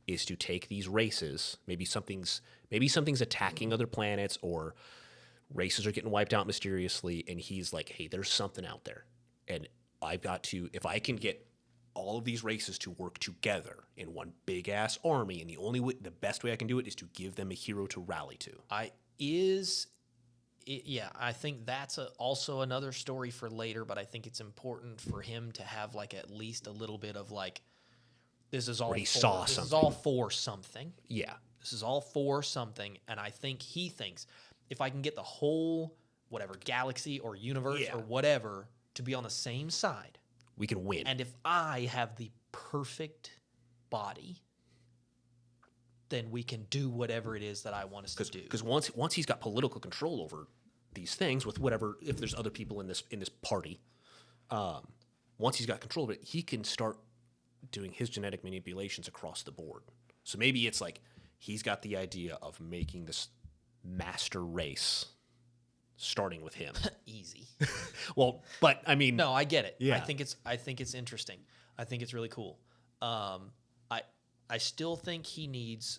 is to take these races. Maybe something's attacking other planets, or races are getting wiped out mysteriously. And he's like, hey, there's something out there. And I've got to, if I can get all of these races to work together in one big ass army, and the best way I can do it is to give them a hero to rally to. I think that's also another story for later, but I think it's important for him to have at least a little bit of this is all he for, saw this something. is all for something. Yeah. This is all for something, and I think he thinks if I can get the whole whatever galaxy or universe or whatever to be on the same side, we can win. And if I have the perfect body, then we can do whatever it is that I want us to do. Because once he's got political control over these things with whatever, if there's other people in this party, once he's got control of it, he can start doing his genetic manipulations across the board. So maybe it's he's got the idea of making this master race starting with him. Easy. Well, but I mean, no, I get it. Yeah. I think it's interesting. I think it's really cool. I still think he needs.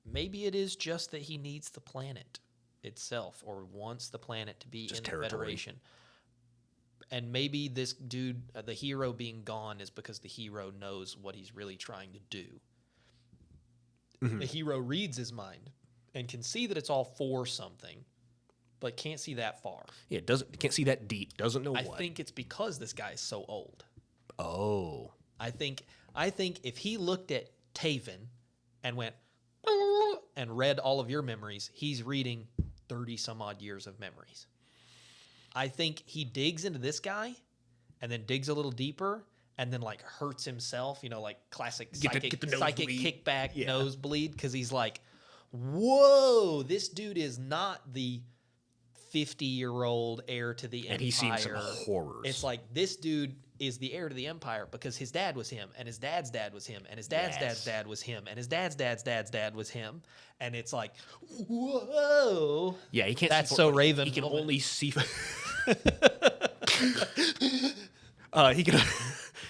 Maybe it is just that he needs the planet itself, or wants the planet to be just in the territory. Federation. And maybe this dude, the hero being gone, is because the hero knows what he's really trying to do. Mm-hmm. The hero reads his mind and can see that it's all for something, but can't see that far. Yeah, can't see that deep. Doesn't know what. I think it's because this guy is so old. Oh. I think if he looked at Tavyn and went and read all of your memories, he's reading 30 some odd years of memories. I think he digs into this guy and then digs a little deeper and then hurts himself, classic psychic kickback nosebleed, because he's like, whoa, this dude is not the 50-year-old heir to the Empire. And he's seen some horrors. It's this dude is the heir to the Empire because his dad was him, and his dad's dad was him, and his dad's dad's dad was him, and his dad's dad's dad's dad was him. And it's whoa. Yeah, he can't. That's so Raven. He can only see.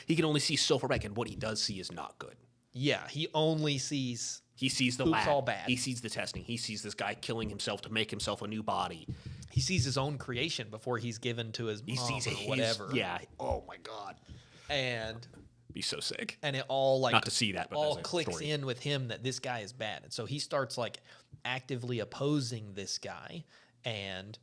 He can only see so far back, and what he does see is not good. Yeah, he only sees. He sees the Oops, lab. all bad. He sees the testing. He sees this guy killing himself to make himself a new body. He sees his own creation before he's given to his mom or whatever. Yeah. Oh my God. And be so sick. And it all not to see that, but all clicks in with him that this guy is bad, and so he starts actively opposing this guy, and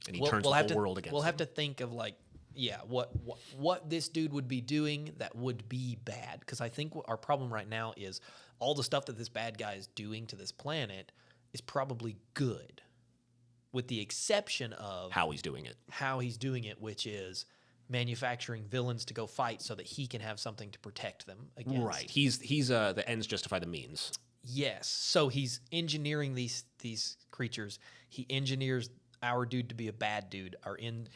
he turns the whole world against him. We'll have to think of what this dude would be doing that would be bad, because I think our problem right now is all the stuff that this bad guy is doing to this planet is probably good, with the exception of how he's doing it, which is manufacturing villains to go fight so that he can have something to protect them against. Right. He's the ends justify the means. Yes. So he's engineering these creatures. He engineers our dude to be a bad dude.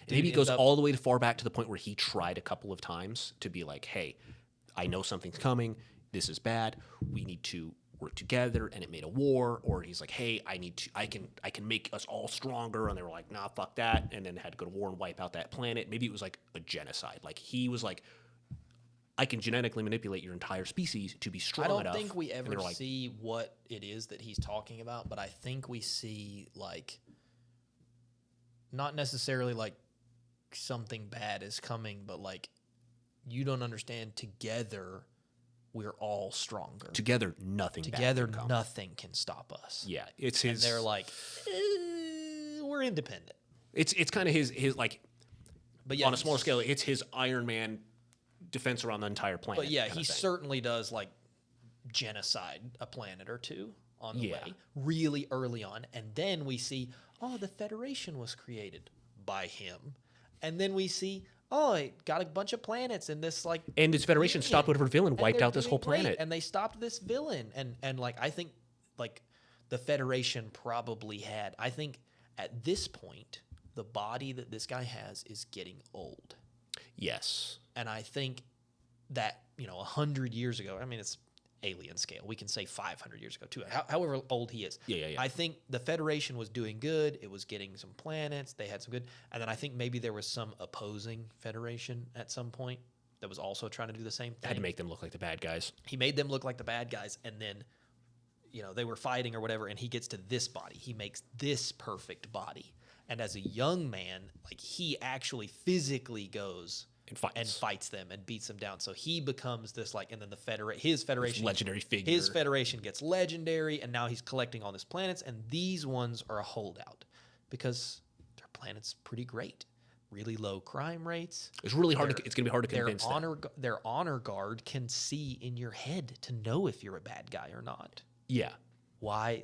Maybe he goes all the way far back to the point where he tried a couple of times to be like, hey, I know something's coming. This is bad. We need to work together, and it made a war. Or he's like, hey, I can make us all stronger, and they were like, nah, fuck that, and then had to go to war and wipe out that planet. Maybe it was a genocide. He was like, I can genetically manipulate your entire species to be strong enough. I don't think we ever see what it is that he's talking about, but I think we see not necessarily like something bad is coming, but like you don't understand. Together, we're all stronger. Together, nothing. Together, bad can come. nothing can stop us. Yeah, it's his. And they're like, we're independent. It's kind of his like. But yeah, on a smaller scale, it's his Iron Man defense around the entire planet. But yeah, kind he of thing. certainly does like genocide a planet or two on the Yeah. way, really early on. And then we see, oh, the Federation was created by him. And then we see, oh, it got a bunch of planets and this like And his Federation union, stopped whatever villain and wiped they're out this doing whole great, planet. and they stopped this villain. And like I think like the Federation probably had, I think at this point, the body that this guy has is getting old. Yes. And I think that, 100 years ago, I mean, it's alien scale. We can say 500 years ago, too, however old he is. Yeah. I think the Federation was doing good. It was getting some planets. They had some good. And then I think maybe there was some opposing Federation at some point that was also trying to do the same thing. Had to make them look like the bad guys. He made them look like the bad guys. And then, they were fighting or whatever. And he gets to this body. He makes this perfect body. And as a young man, like he actually physically goes and fights them and beats them down. So he becomes this like, and then his Federation, This legendary figure. His Federation gets legendary, and now he's collecting all these planets, and these ones are a holdout because their planet's pretty great, really low crime rates. It's really hard. It's going to be hard to convince them. Their honor guard can see in your head to know if you're a bad guy or not. Yeah. Why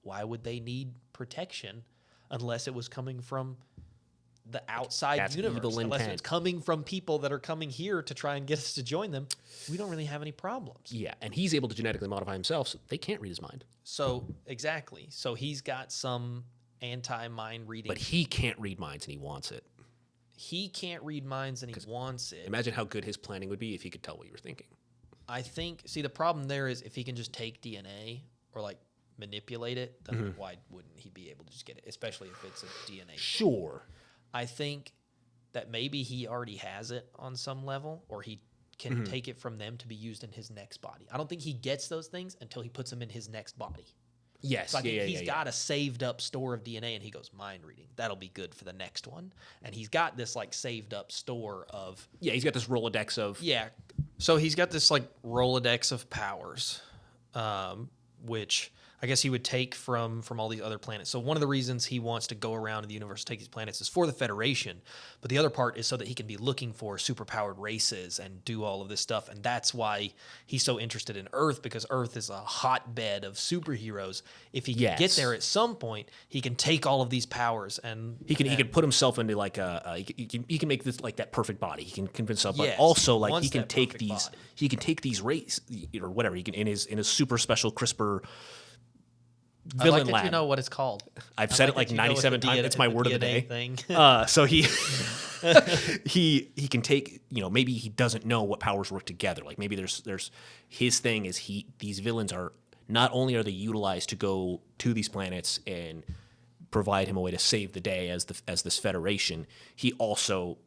would they need protection unless it was coming from the outside That's universe? evil Unless intent. it's coming from people that are coming here to try and get us to join them, we don't really have any problems. Yeah, and he's able to genetically modify himself, so they can't read his mind. So exactly. So he's got some anti-mind reading. But he can't read minds, and he wants it. He can't read minds, and he wants it. Imagine how good his planning would be if he could tell what you were thinking. I think. See, the problem there is if he can just take DNA or like manipulate it, then why wouldn't he be able to just get it? Especially if it's a DNA. Sure. I think that maybe he already has it on some level, or he can take it from them to be used in his next body. I don't think he gets those things until he puts them in his next body. Yes. So I think he's got a saved up store of DNA, and he goes, mind reading. That'll be good for the next one. And he's got this like saved up store of. Yeah, he's got this Rolodex of. Yeah. So he's got this like Rolodex of powers, which I guess he would take from all these other planets. So one of the reasons he wants to go around in the universe to take these planets is for the Federation, but the other part is so that he can be looking for superpowered races and do all of this stuff. And that's why he's so interested in Earth, because Earth is a hotbed of superheroes. If he can get there at some point, he can take all of these powers and he can put himself into like he can make this like that perfect body. He can convince himself, Yes, but also like wants he can that take perfect these body. he can take these race or whatever. He can in his super special CRISPR I villain like that lab. you know what it's called. I've I said like it like that you know what 97 the times. DNA It's my word of the day. thing. So he he can take, maybe he doesn't know what powers work together. Like maybe there's his thing is these villains are not only are they utilized to go to these planets and provide him a way to save the day as this Federation, he also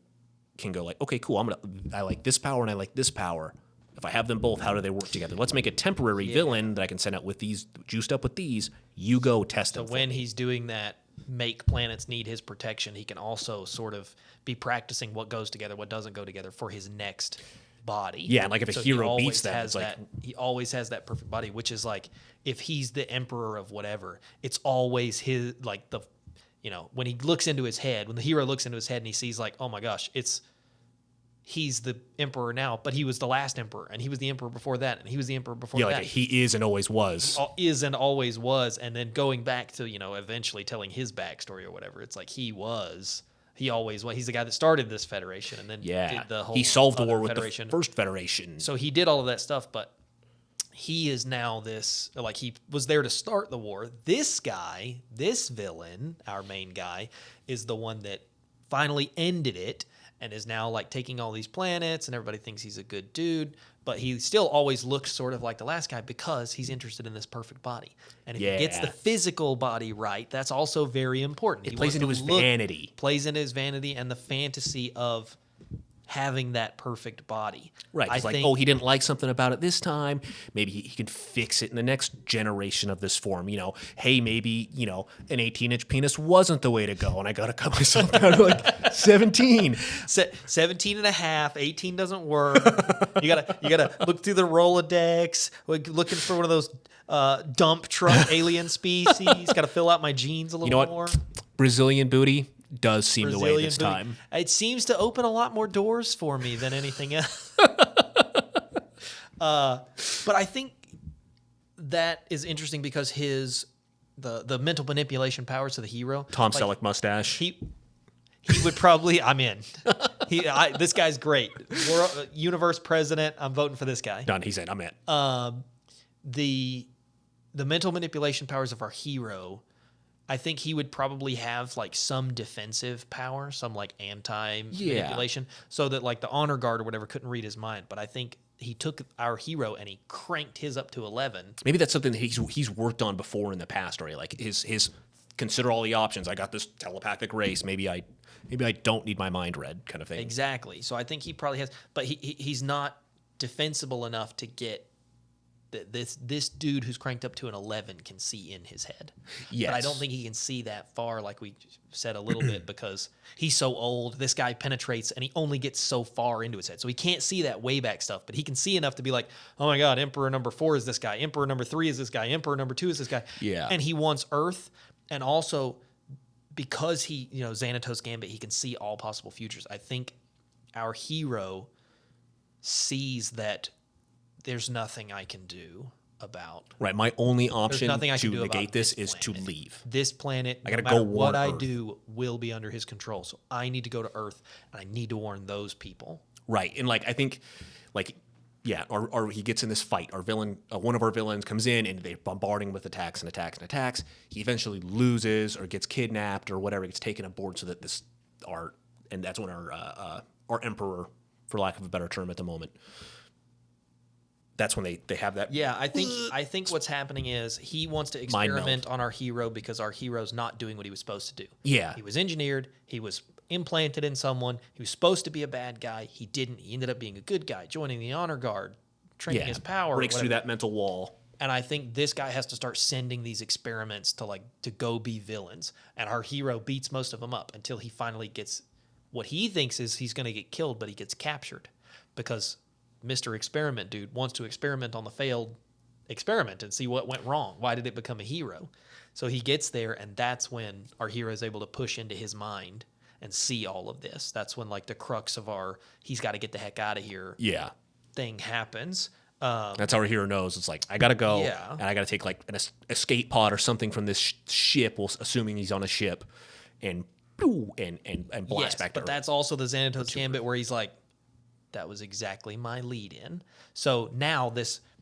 can go like, okay, cool, I like this power and I like this power. If I have them both, how do they work together? Let's make a temporary villain that I can send out with these, juiced up with these. You go test them. So when he's doing that, make planets need his protection, he can also sort of be practicing what goes together, what doesn't go together for his next body. Yeah, and like if a So hero he beats them, has it's like he always has that perfect body, which is like if he's the emperor of whatever, it's always his like the when he looks into his head, when the hero looks into his head and he sees like, oh my gosh, he's the emperor now, but he was the last emperor, and he was the emperor before that, and he was the emperor before that. like he is and always was. Is and always was, and then going back to eventually telling his backstory or whatever. It's like he always was. He's the guy that started this Federation, and then did the whole. He solved the other war with Federation. the first Federation. So he did all of that stuff, but he is now this, like he was there to start the war. This guy, this villain, our main guy, is the one that finally ended it and is now like taking all these planets, and everybody thinks he's a good dude, but he still always looks sort of like the last guy because he's interested in this perfect body. And if he gets the physical body right, that's also very important. It plays into his vanity. Plays into his vanity and the fantasy of having that perfect body. Right. I It's like, think, oh, he didn't like something about it this time. Maybe he can fix it in the next generation of this form. You know, hey, maybe, you know, an 18-inch penis wasn't the way to go. And I got to cut myself down to like 17. 17 and a half, 18 doesn't work. You gotta look through the Rolodex, looking for one of those dump truck alien species. Got to fill out my genes a little You know what? more. Brazilian booty does seem the way Brazilian this booty. time. It seems to open a lot more doors for me than anything else. But I think that is interesting because the mental manipulation powers of the hero. Tom Selleck mustache. He would probably. I'm in. This guy's great. Universe president. I'm voting for this guy. Done. He's in. I'm in. The mental manipulation powers of our hero. I think he would probably have like some defensive power, some like anti-manipulation, so that like the honor guard or whatever couldn't read his mind. But I think he took our hero and he cranked his up to 11. Maybe that's something that he's worked on before in the past, right? Like his consider all the options. I got this telepathic race. Maybe I don't need my mind read, kind of thing. Exactly. So I think he probably has, but he's not defensible enough to get this dude who's cranked up to an 11 can see in his head. Yes. But I don't think he can see that far, like we said a little bit, because he's so old. This guy penetrates and he only gets so far into his head. So he can't see that way back stuff, but he can see enough to be like, oh my God, Emperor number 4 is this guy. Emperor number 3 is this guy. Emperor number 2 is this guy. Yeah. And he wants Earth. And also because he, Xanatos Gambit, he can see all possible futures. I think our hero sees that there's nothing I can do about. Right. My only option nothing I can to do about negate this this is to planet. leave. This planet, I gotta no matter go warn what I Earth. do, will be under his control. So I need to go to Earth, and I need to warn those people. Right. And like I think, like, yeah, or he gets in this fight. Our villain, one of our villains, comes in and they're bombarding him with attacks and attacks and attacks. He eventually loses or gets kidnapped or whatever, gets taken aboard. So that and that's when our emperor, for lack of a better term at the moment, that's when they have that. Yeah, I think what's happening is he wants to experiment on our hero because our hero's not doing what he was supposed to do. Yeah. He was engineered. He was implanted in someone. He was supposed to be a bad guy. He didn't. He ended up being a good guy, joining the honor guard, training his power. Breaks through that mental wall. And I think this guy has to start sending these experiments to go be villains. And our hero beats most of them up until he finally gets what he thinks is he's going to get killed, but he gets captured because Mr. Experiment Dude wants to experiment on the failed experiment and see what went wrong. Why did it become a hero? So he gets there, and that's when our hero is able to push into his mind and see all of this. That's when like the crux of our he's got to get the heck out of here thing happens. That's how our hero knows. It's like, I got to go, Yeah. and I got to take like an escape pod or something from this ship, assuming he's on a ship, and blast back to but Earth. that's also the Xanatos Gambit where he's like, that was exactly my lead-in. So now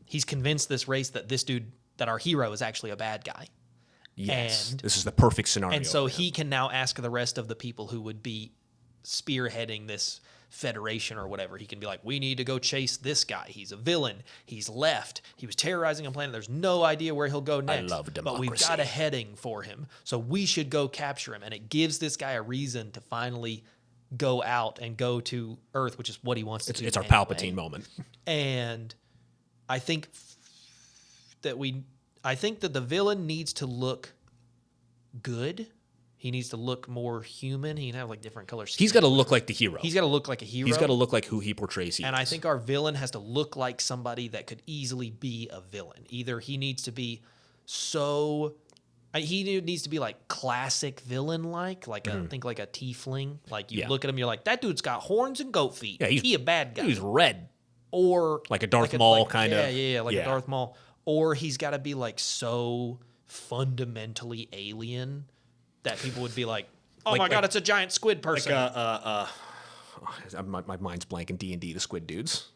he's convinced this race that our hero is actually a bad guy. Yes, And- this is the perfect scenario. And so he can now ask the rest of the people who would be spearheading this federation or whatever. He can be like, we need to go chase this guy. He's a villain. He's left. He was terrorizing a planet. There's no idea where he'll go next. love But we've democracy. got a heading for him. So we should go capture him. And it gives this guy a reason to finally go out and go to Earth, which is what he wants to do. It's our anyway. Palpatine moment. And I think that the villain needs to look good. He needs to look more human. He can have like different colors. He's got to look like the hero. He's got to look like a hero. He's got to look like who he portrays. And I think our villain has to look like somebody that could easily be a villain. Either he needs to be he needs to be like classic villain like think like a tiefling. Like you look at him, you're like, that dude's got horns and goat feet. Yeah, he a bad guy. He's red, Or like a Darth Maul kind of. a Darth Maul. Or he's got to be like so fundamentally alien that people would be like, oh my God, it's a giant squid person. My mind's blank in D&D, the squid dudes.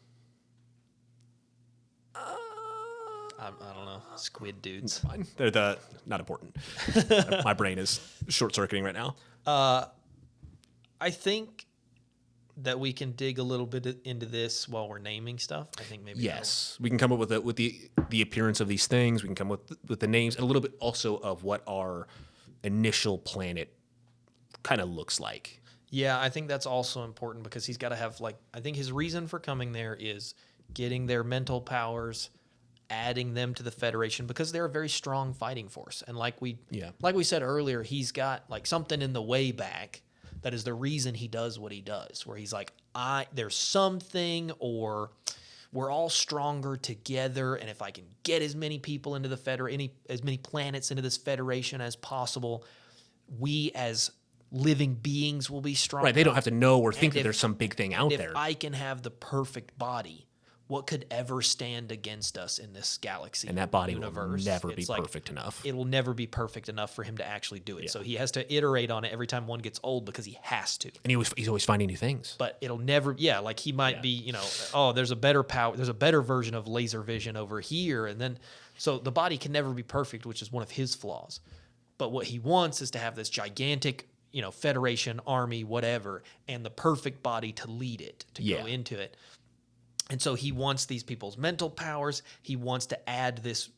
I don't know. Squid dudes. Fine. They're not important. My brain is short-circuiting right now. I think that we can dig a little bit into this while we're naming stuff. I think maybe Yes, we can come up with the appearance of these things. We can come up with the names and a little bit also of what our initial planet kind of looks like. Yeah, I think that's also important because he's got to have I think his reason for coming there is getting their mental powers, adding them to the Federation because they're a very strong fighting force. And like we said earlier, he's got something in the way back that is the reason he does what he does, where he's like, there's something, or we're all stronger together, and if I can get as many people into the as many planets into this Federation as possible, we as living beings will be strong. Right, they don't have to know or think that there's some big thing out there. If I can have the perfect body, what could ever stand against us in this galaxy? And that body universe? will never be perfect enough. It'll never be perfect enough for him to actually do it. Yeah. So he has to iterate on it every time one gets old because he has to. And he's always finding new things. But it'll never, he might be, there's a better power, there's a better version of laser vision over here. And then, so the body can never be perfect, which is one of his flaws. But what he wants is to have this gigantic, Federation, army, whatever, and the perfect body to lead it, to go into it. And so he wants these people's mental powers. He wants to add this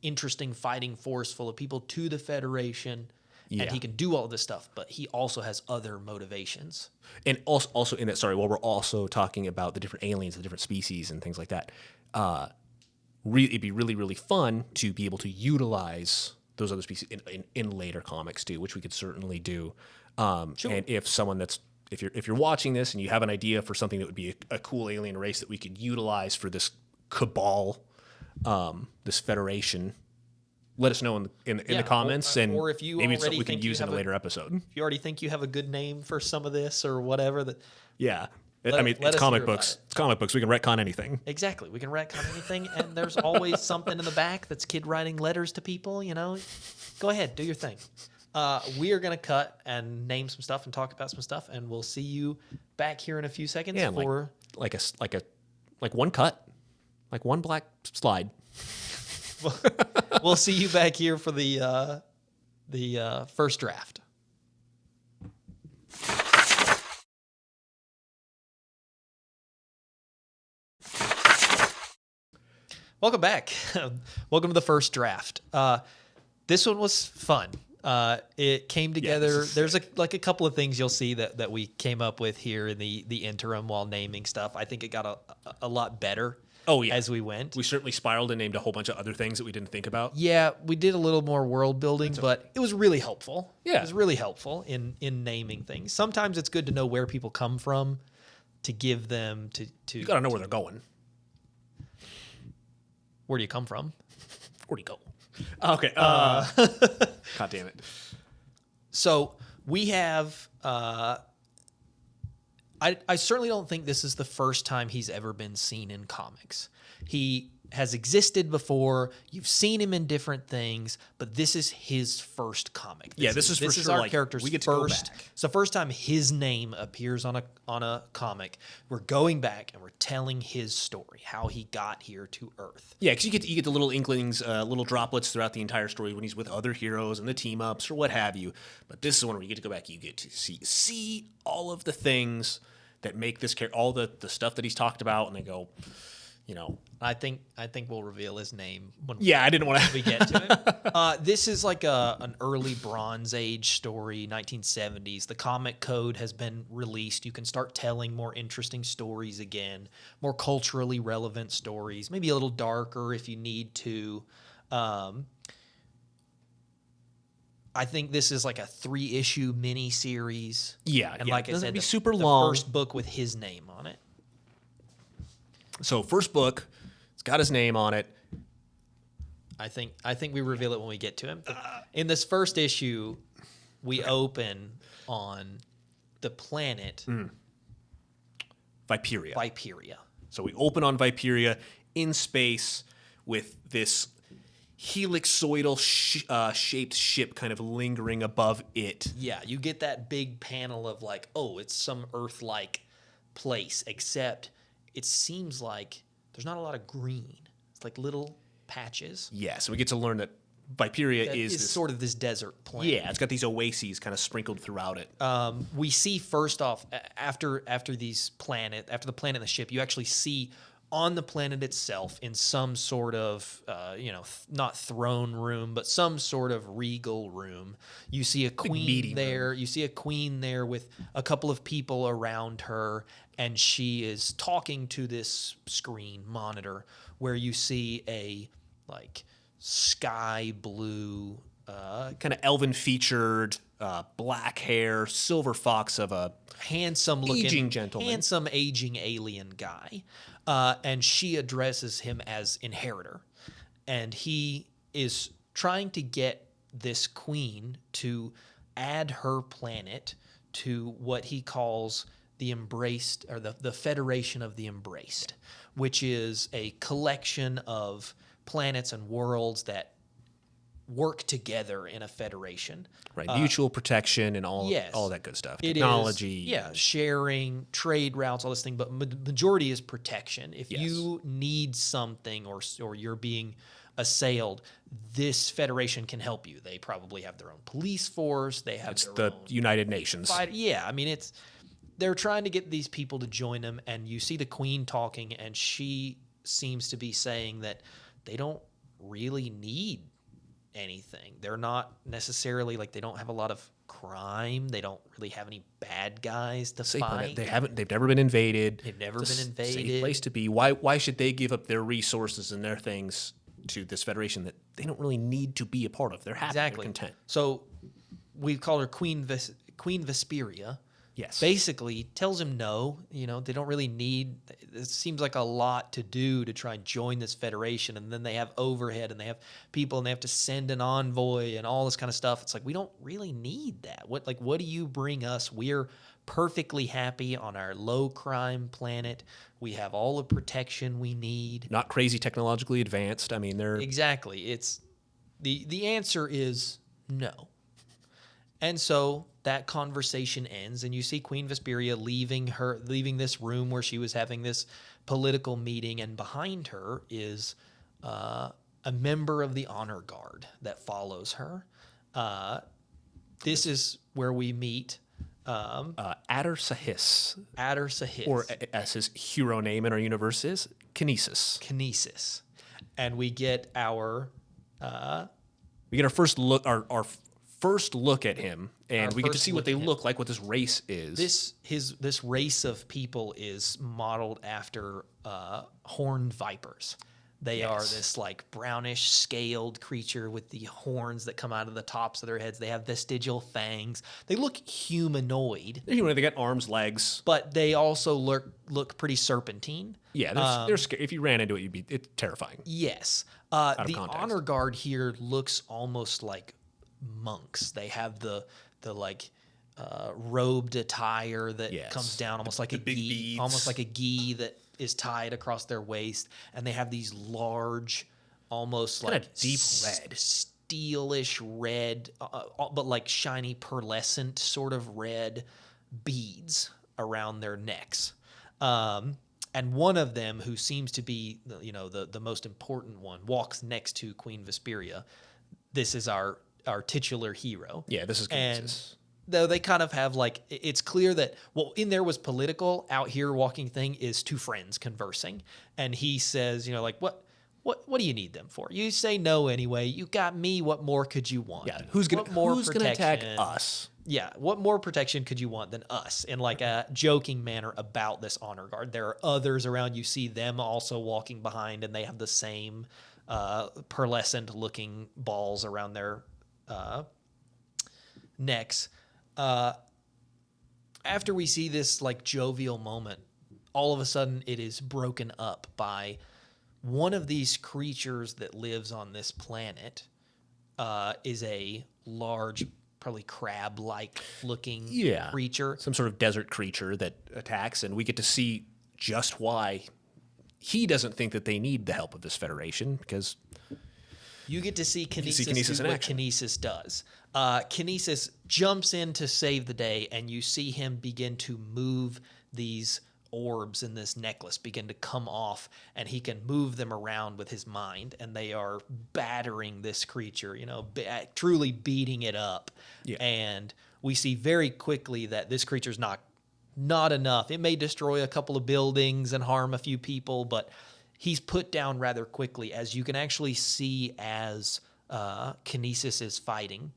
interesting fighting force full of people to the Federation. Yeah. And he can do all this stuff, but he also has other motivations. And also in that, while we're also talking about the different aliens, the different species and things like that, it'd be really, really fun to be able to utilize those other species in later comics too, which we could certainly do. Sure. And if you're watching this and you have an idea for something that would be a cool alien race that we could utilize for this cabal, this Federation, let us know in the comments, or if you maybe it's something we can use in a later episode. If you already think you have a good name for some of this or whatever, it's comic books. It's comic books. We can retcon anything. Exactly. We can retcon anything, and there's always something in the back that's kid writing letters to people. Go ahead, do your thing. We are going to cut and name some stuff and talk about some stuff, and we'll see you back here in a few seconds for one cut, one black slide. We'll see you back here for the first draft. Welcome back. Welcome to the first draft. This one was fun. It came together. Yeah, there's a couple of things you'll see that we came up with here in the interim while naming stuff. I think it got a lot better. Oh yeah, as we went. We certainly spiraled and named a whole bunch of other things that we didn't think about. Yeah, we did a little more world building, but it was really helpful. Yeah, it was really helpful in naming things. Sometimes it's good to know where people come from to give them to. You got to know where they're going. Where do you come from? Where do you go? Okay. God damn it. So we have. I certainly don't think this is the first time he's ever been seen in comics. He has existed before. You've seen him in different things, but this is his first comic. This is our character's we get to first. Go back. It's the first time his name appears on a comic. We're going back and we're telling his story, how he got here to Earth. Yeah, because you get the little inklings, little droplets throughout the entire story when he's with other heroes and the team ups or what have you. But this is one where you get to go back. You get to see all of the things that make this character, all the stuff that he's talked about, and they go. I think we'll reveal his name when I didn't want we get to it. This is like an early Bronze Age story, 1970s. The comic code has been released. You can start telling more interesting stories again, more culturally relevant stories, maybe a little darker if you need to. I think this is like a 3-issue mini-series. Yeah, and like I said, be super long. The first book with his name on it. So first book, it's got his name on it. I think we reveal it when we get to him. In this first issue, we open on the planet Viperia. So we open on Viperia in space with this helixoidal shaped ship kind of lingering above it. Yeah, you get that big panel of it's some Earth-like place, except it seems like there's not a lot of green. It's like little patches. Yeah, so we get to learn that Viperia is sort of this desert planet. Yeah, it's got these oases kind of sprinkled throughout it. We see first off, after the planet and the ship, you actually see on the planet itself, in some sort of, not throne room, but some sort of regal room, you see a queen there. You see a queen there with a couple of people around her, and she is talking to this screen monitor where you see a like sky blue, kind of elven featured, black hair, silver fox of a handsome looking aging gentleman, handsome aging alien guy, and she addresses him as inheritor, and he is trying to get this queen to add her planet to what he calls the Embraced, or the Federation of the Embraced, which is a collection of planets and worlds that work together in a federation. Right, mutual protection and all that good stuff. Technology. Sharing, trade routes, all this thing, but majority is protection. If you need something or you're being assailed, this federation can help you. They probably have their own police force. They have the United Nations. I mean, they're trying to get these people to join them, and you see the queen talking, and she seems to be saying that they don't really need anything. They're not necessarily they don't have a lot of crime. They don't really have any bad guys to fight. They've never been invaded. They've never been invaded. Safe place to be. Why should they give up their resources and their things to this federation that they don't really need to be a part of? They're happy. They're content. So we call her Queen Vesperia. Yes. Basically tells him no, they don't really need, it seems like a lot to do to try and join this federation. And then they have overhead and they have people and they have to send an envoy and all this kind of stuff. It's like, we don't really need that. What do you bring us? We're perfectly happy on our low crime planet. We have all the protection we need. Not crazy technologically advanced. I mean, they're exactly. It's the answer is no. And so that conversation ends, and you see Queen Vesperia leaving this room where she was having this political meeting, and behind her is a member of the honor guard that follows her. This is where we meet Adder Sahis. Adder Sahis. Or as his hero name in our universe is, Kinesis. Kinesis. And we get our first look, our first look at him, and we get to see what they look like, what this race is. This race of people is modeled after horned vipers. They are this brownish scaled creature with the horns that come out of the tops of their heads. They have vestigial fangs. They look humanoid. They got arms, legs, but they also look pretty serpentine. Yeah, they're scary. If you ran into it, it's terrifying. Yes. The honor guard here looks almost like monks. They have the robed attire that comes down almost like a gi, that is tied across their waist, and they have these large, almost deep red, steelish red, but shiny pearlescent sort of red beads around their necks. And one of them, who seems to be the most important one, walks next to Queen Vesperia. This is our titular hero. Yeah, this is Kinesis. And though they kind of have it's clear that in there was political, out here walking thing is two friends conversing, and he says, what do you need them for? You say no anyway. You got me. What more could you want? Yeah, who's gonna attack us? Yeah, what more protection could you want than us? In a joking manner about this honor guard. There are others around. You see them also walking behind, and they have the same pearlescent looking balls around their necks. After we see this jovial moment, all of a sudden it is broken up by one of these creatures that lives on this planet. Is a large, probably crab-like looking creature. Some sort of desert creature that attacks, and we get to see just why he doesn't think that they need the help of this federation, because you get to see Kinesis do what Kinesis does. Kinesis jumps in to save the day, and you see him begin to move these orbs in this necklace, begin to come off, and he can move them around with his mind, and they are battering this creature, truly beating it up. Yeah. And we see very quickly that this creature's not not enough. It may destroy a couple of buildings and harm a few people, but he's put down rather quickly, as you can actually see as Kinesis is fighting,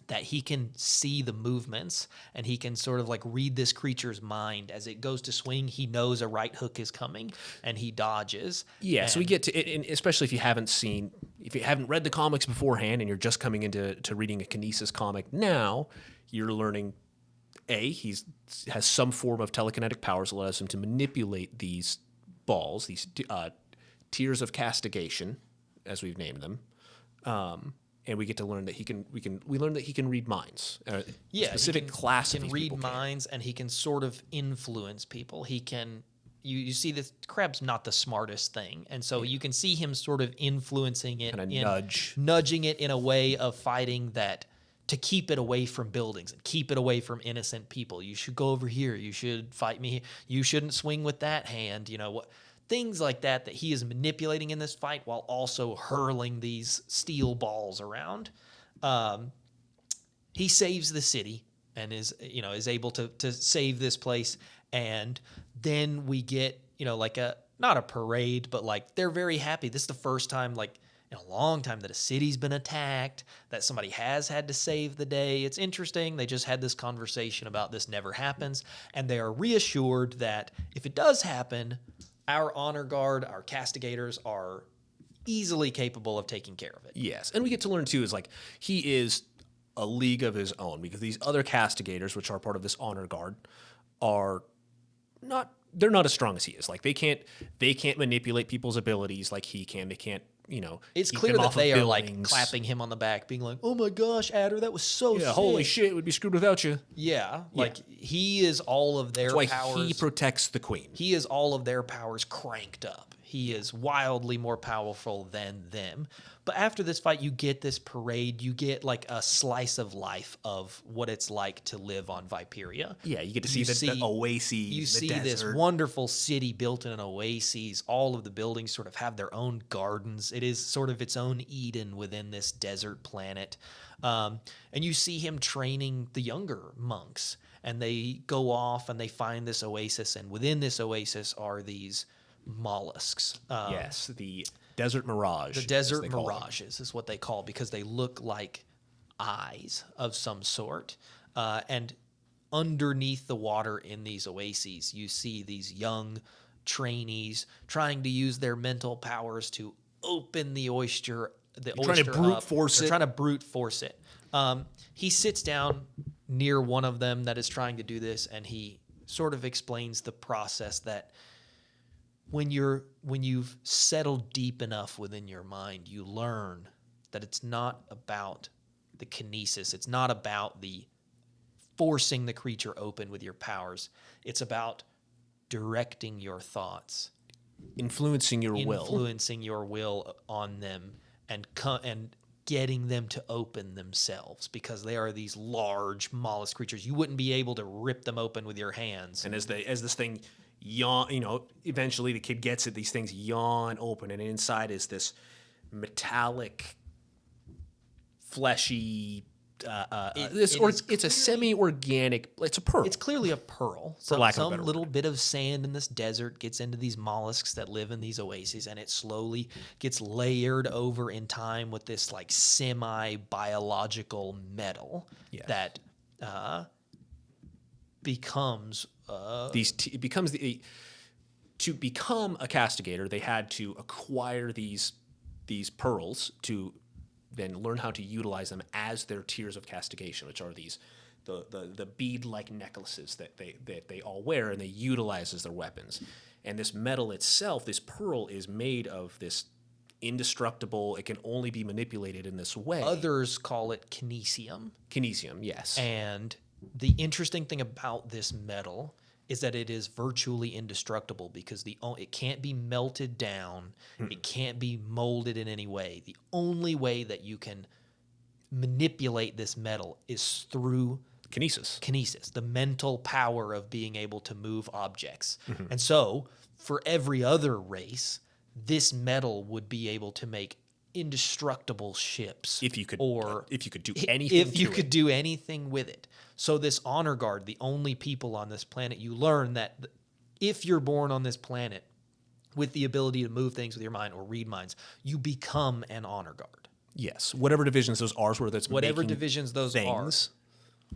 that he can see the movements and he can sort of like read this creature's mind. As it goes to swing, he knows a right hook is coming and he dodges. Yeah, so we get to it, and especially if you haven't read the comics beforehand and you're just coming into reading a Kinesis comic now, you're learning has some form of telekinetic powers that allows him to manipulate these balls, these tiers of castigation, as we've named them. And we get to learn that we learn that he can read minds. Specific class he can read minds, and he can sort of influence people. He can. You see, this crab's not the smartest thing, and so you can see him sort of influencing it, nudging it in a way of fighting that to keep it away from buildings and keep it away from innocent people. You should go over here. You should fight me. You shouldn't swing with that hand. You know what? Things like that he is manipulating in this fight while also hurling these steel balls around. He saves the city and is able to save this place. And then we get, like not a parade, but like they're very happy. This is the first time in a long time that a city's been attacked, that somebody has had to save the day. It's interesting. They just had this conversation about this never happens. And they are reassured that if it does happen, our honor guard, our castigators are easily capable of taking care of it. Yes. And we get to learn, too, is like he is a league of his own, because these other castigators, which are part of this honor guard, they're not as strong as he is. Like they can't manipulate people's abilities like he can. They can't, it's clear that they are like clapping him on the back, being like, "Oh my gosh, Adder, that was so sick. Holy shit, we'd be screwed without you." Yeah, he is all of their powers. That's why he protects the queen. He is all of their powers cranked up. He is wildly more powerful than them. But after this fight, you get this parade. You get like a slice of life of what it's like to live on Viperia. Yeah, you get to see the oases. You see desert. This wonderful city built in an oasis. All of the buildings sort of have their own gardens. It is sort of its own Eden within this desert planet. And you see him training the younger monks. And they go off and they find this oasis. And within this oasis are these mollusks. Yes, the desert mirage. The desert mirages is what they call, because they look like eyes of some sort. And underneath the water in these oases, you see these young trainees trying to use their mental powers to open the oyster. Trying to brute force it. He sits down near one of them that is trying to do this, and he sort of explains the process that when you've settled deep enough within your mind, you learn that it's not about the kinesis. It's not about the forcing the creature open with your powers. It's about directing your thoughts, influencing your will on them, and getting them to open themselves, because they are these large mollusk creatures. You wouldn't be able to rip them open with your hands. And as this thing yawn, eventually the kid gets it, these things yawn open, and inside is this metallic, fleshy, it's a semi-organic, it's a pearl. It's clearly a pearl. Some little bit of sand in this desert gets into these mollusks that live in these oases, and it slowly gets layered over in time with this like semi-biological metal that becomes to become a castigator. They had to acquire these pearls to then learn how to utilize them as their tiers of castigation, which are the bead-like necklaces that they all wear and they utilize as their weapons. And this metal itself, this pearl, is made of this indestructible. It can only be manipulated in this way. Others call it kinesium. Kinesium, yes. And the interesting thing about this metal is that it is virtually indestructible, because it can't be melted down. It can't be molded in any way. The only way that you can manipulate this metal is through Kinesis, the mental power of being able to move objects. And so for every other race, this metal would be able to make indestructible ships. If you could, or if you could do anything, if you could do anything with it. So this honor guard, the only people on this planet, you learn that if you're born on this planet with the ability to move things with your mind or read minds, you become an honor guard. Yes, whatever divisions those are, whether it's whatever making divisions those things,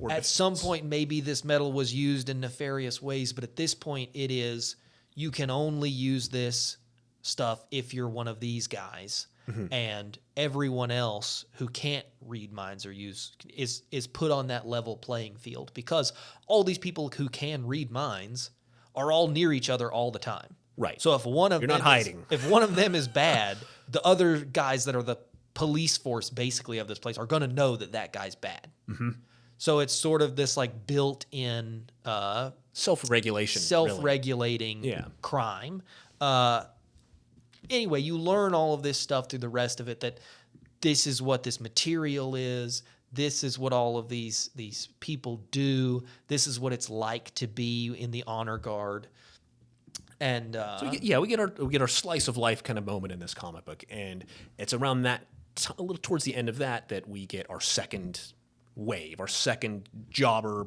are. At some point, maybe this metal was used in nefarious ways, but at this point, it is you can only use this stuff if you're one of these guys, and everyone else who can't read minds or use is put on that level playing field, because all these people who can read minds are all near each other all the time. Right. So if one of You're them not hiding. if one of them is bad, the other guys that are the police force basically of this place are going to know that that guy's bad. So it's sort of this like built-in self-regulation, self-regulating crime. Anyway, you learn all of this stuff through the rest of it, that this is what this material is. This is what all of these people do. This is what it's like to be in the honor guard. And so we get our slice of life kind of moment in this comic book, and it's around that a little towards the end of that we get our second wave, our second jobber.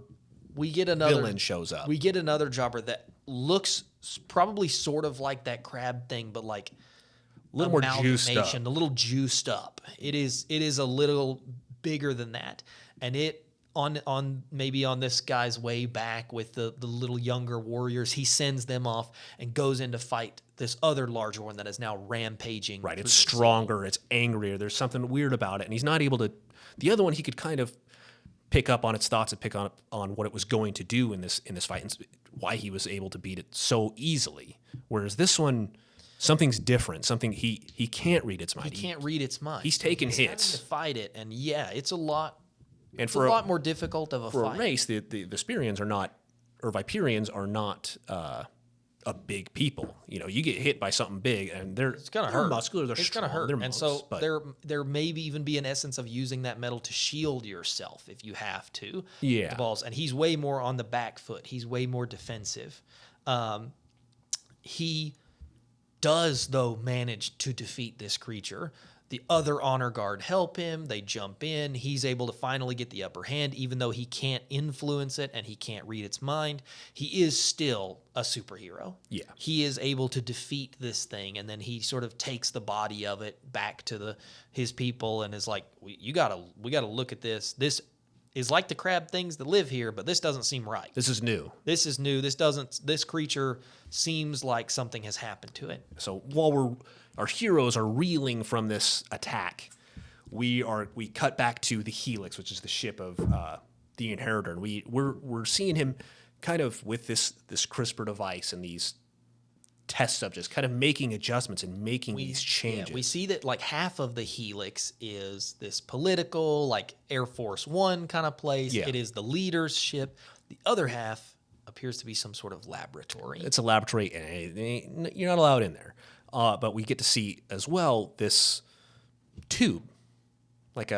We get another villain shows up. We get another jobber that looks probably sort of like that crab thing, but like a little more juiced up. A little juiced up. It is a little bigger than that, and it on maybe on this guy's way back with the little younger warriors, he sends them off and goes in to fight this other larger one that is now rampaging. Right, it's stronger, it's angrier. There's something weird about it, and he's not able to. The other one, he could kind of pick up on its thoughts and pick on what it was going to do in this fight, and why he was able to beat it so easily. Whereas this one, something's different. Something he can't read its mind. He can't read its mind. He's taking hits having to fight it, and it's a lot. And it's a lot more difficult of a for fight. A race, the Vesperians are not, or Viperians are not a big people. You know, you get hit by something big, and they're hurt. muscular. They're it's strong. Gonna hurt. They're and monks, so but there maybe even be an essence of using that metal to shield yourself if you have to. Yeah. The balls, and he's way more on the back foot. He's way more defensive. He does though manage to defeat this creature. The other honor guard help him. They jump in. He's able to finally get the upper hand, even though he can't influence it and he can't read its mind. He is still a superhero. Yeah. He is able to defeat this thing, and then he sort of takes the body of it back to his people and is like, we gotta look at this. This is like the crab things that live here, but this doesn't seem right. this is new. This is new. This creature seems like something has happened to it. So while our heroes are reeling from this attack, we cut back to the Helix, which is the ship of the Inheritor, and we're seeing him kind of with this CRISPR device and these test subjects, kind of making adjustments and making these changes. Yeah, we see that like half of the Helix is this political, like Air Force One kind of place. Yeah. It is the leader's ship. The other half appears to be some sort of laboratory. It's a laboratory, and you're not allowed in there. But we get to see as well this tube, like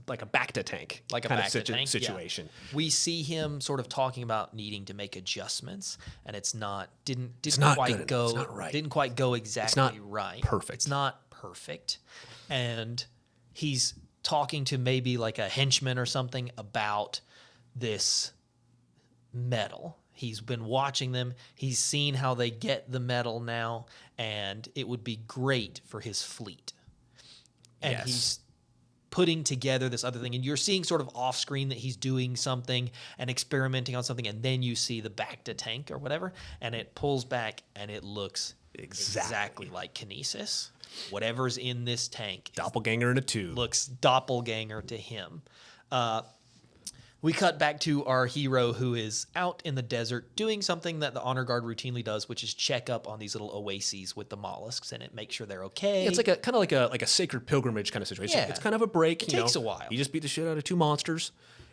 like a Bacta tank, Like a kind Bacta of tank, situation. Yeah. We see him sort of talking about needing to make adjustments, and it's not didn't not quite good enough. go It's not right. didn't quite go exactly not right. perfect. It's not perfect, and he's talking to maybe like a henchman or something about this metal. He's been watching them. He's seen how they get the metal now, and it would be great for his fleet. And Yes. he's putting together this other thing, and you're seeing sort of off screen that he's doing something and experimenting on something, and then you see the Bacta tank or whatever, and it pulls back and it looks exactly like Kinesis. Whatever's in this tank Doppelganger in a tube. looks doppelganger to him. We cut back to our hero who is out in the desert doing something that the honor guard routinely does, which is check up on these little oases with the mollusks in it, make sure they're okay. Yeah, it's like a sacred pilgrimage kind of situation. Yeah. It's kind of a break. It takes a while. He just beat the shit out of two monsters.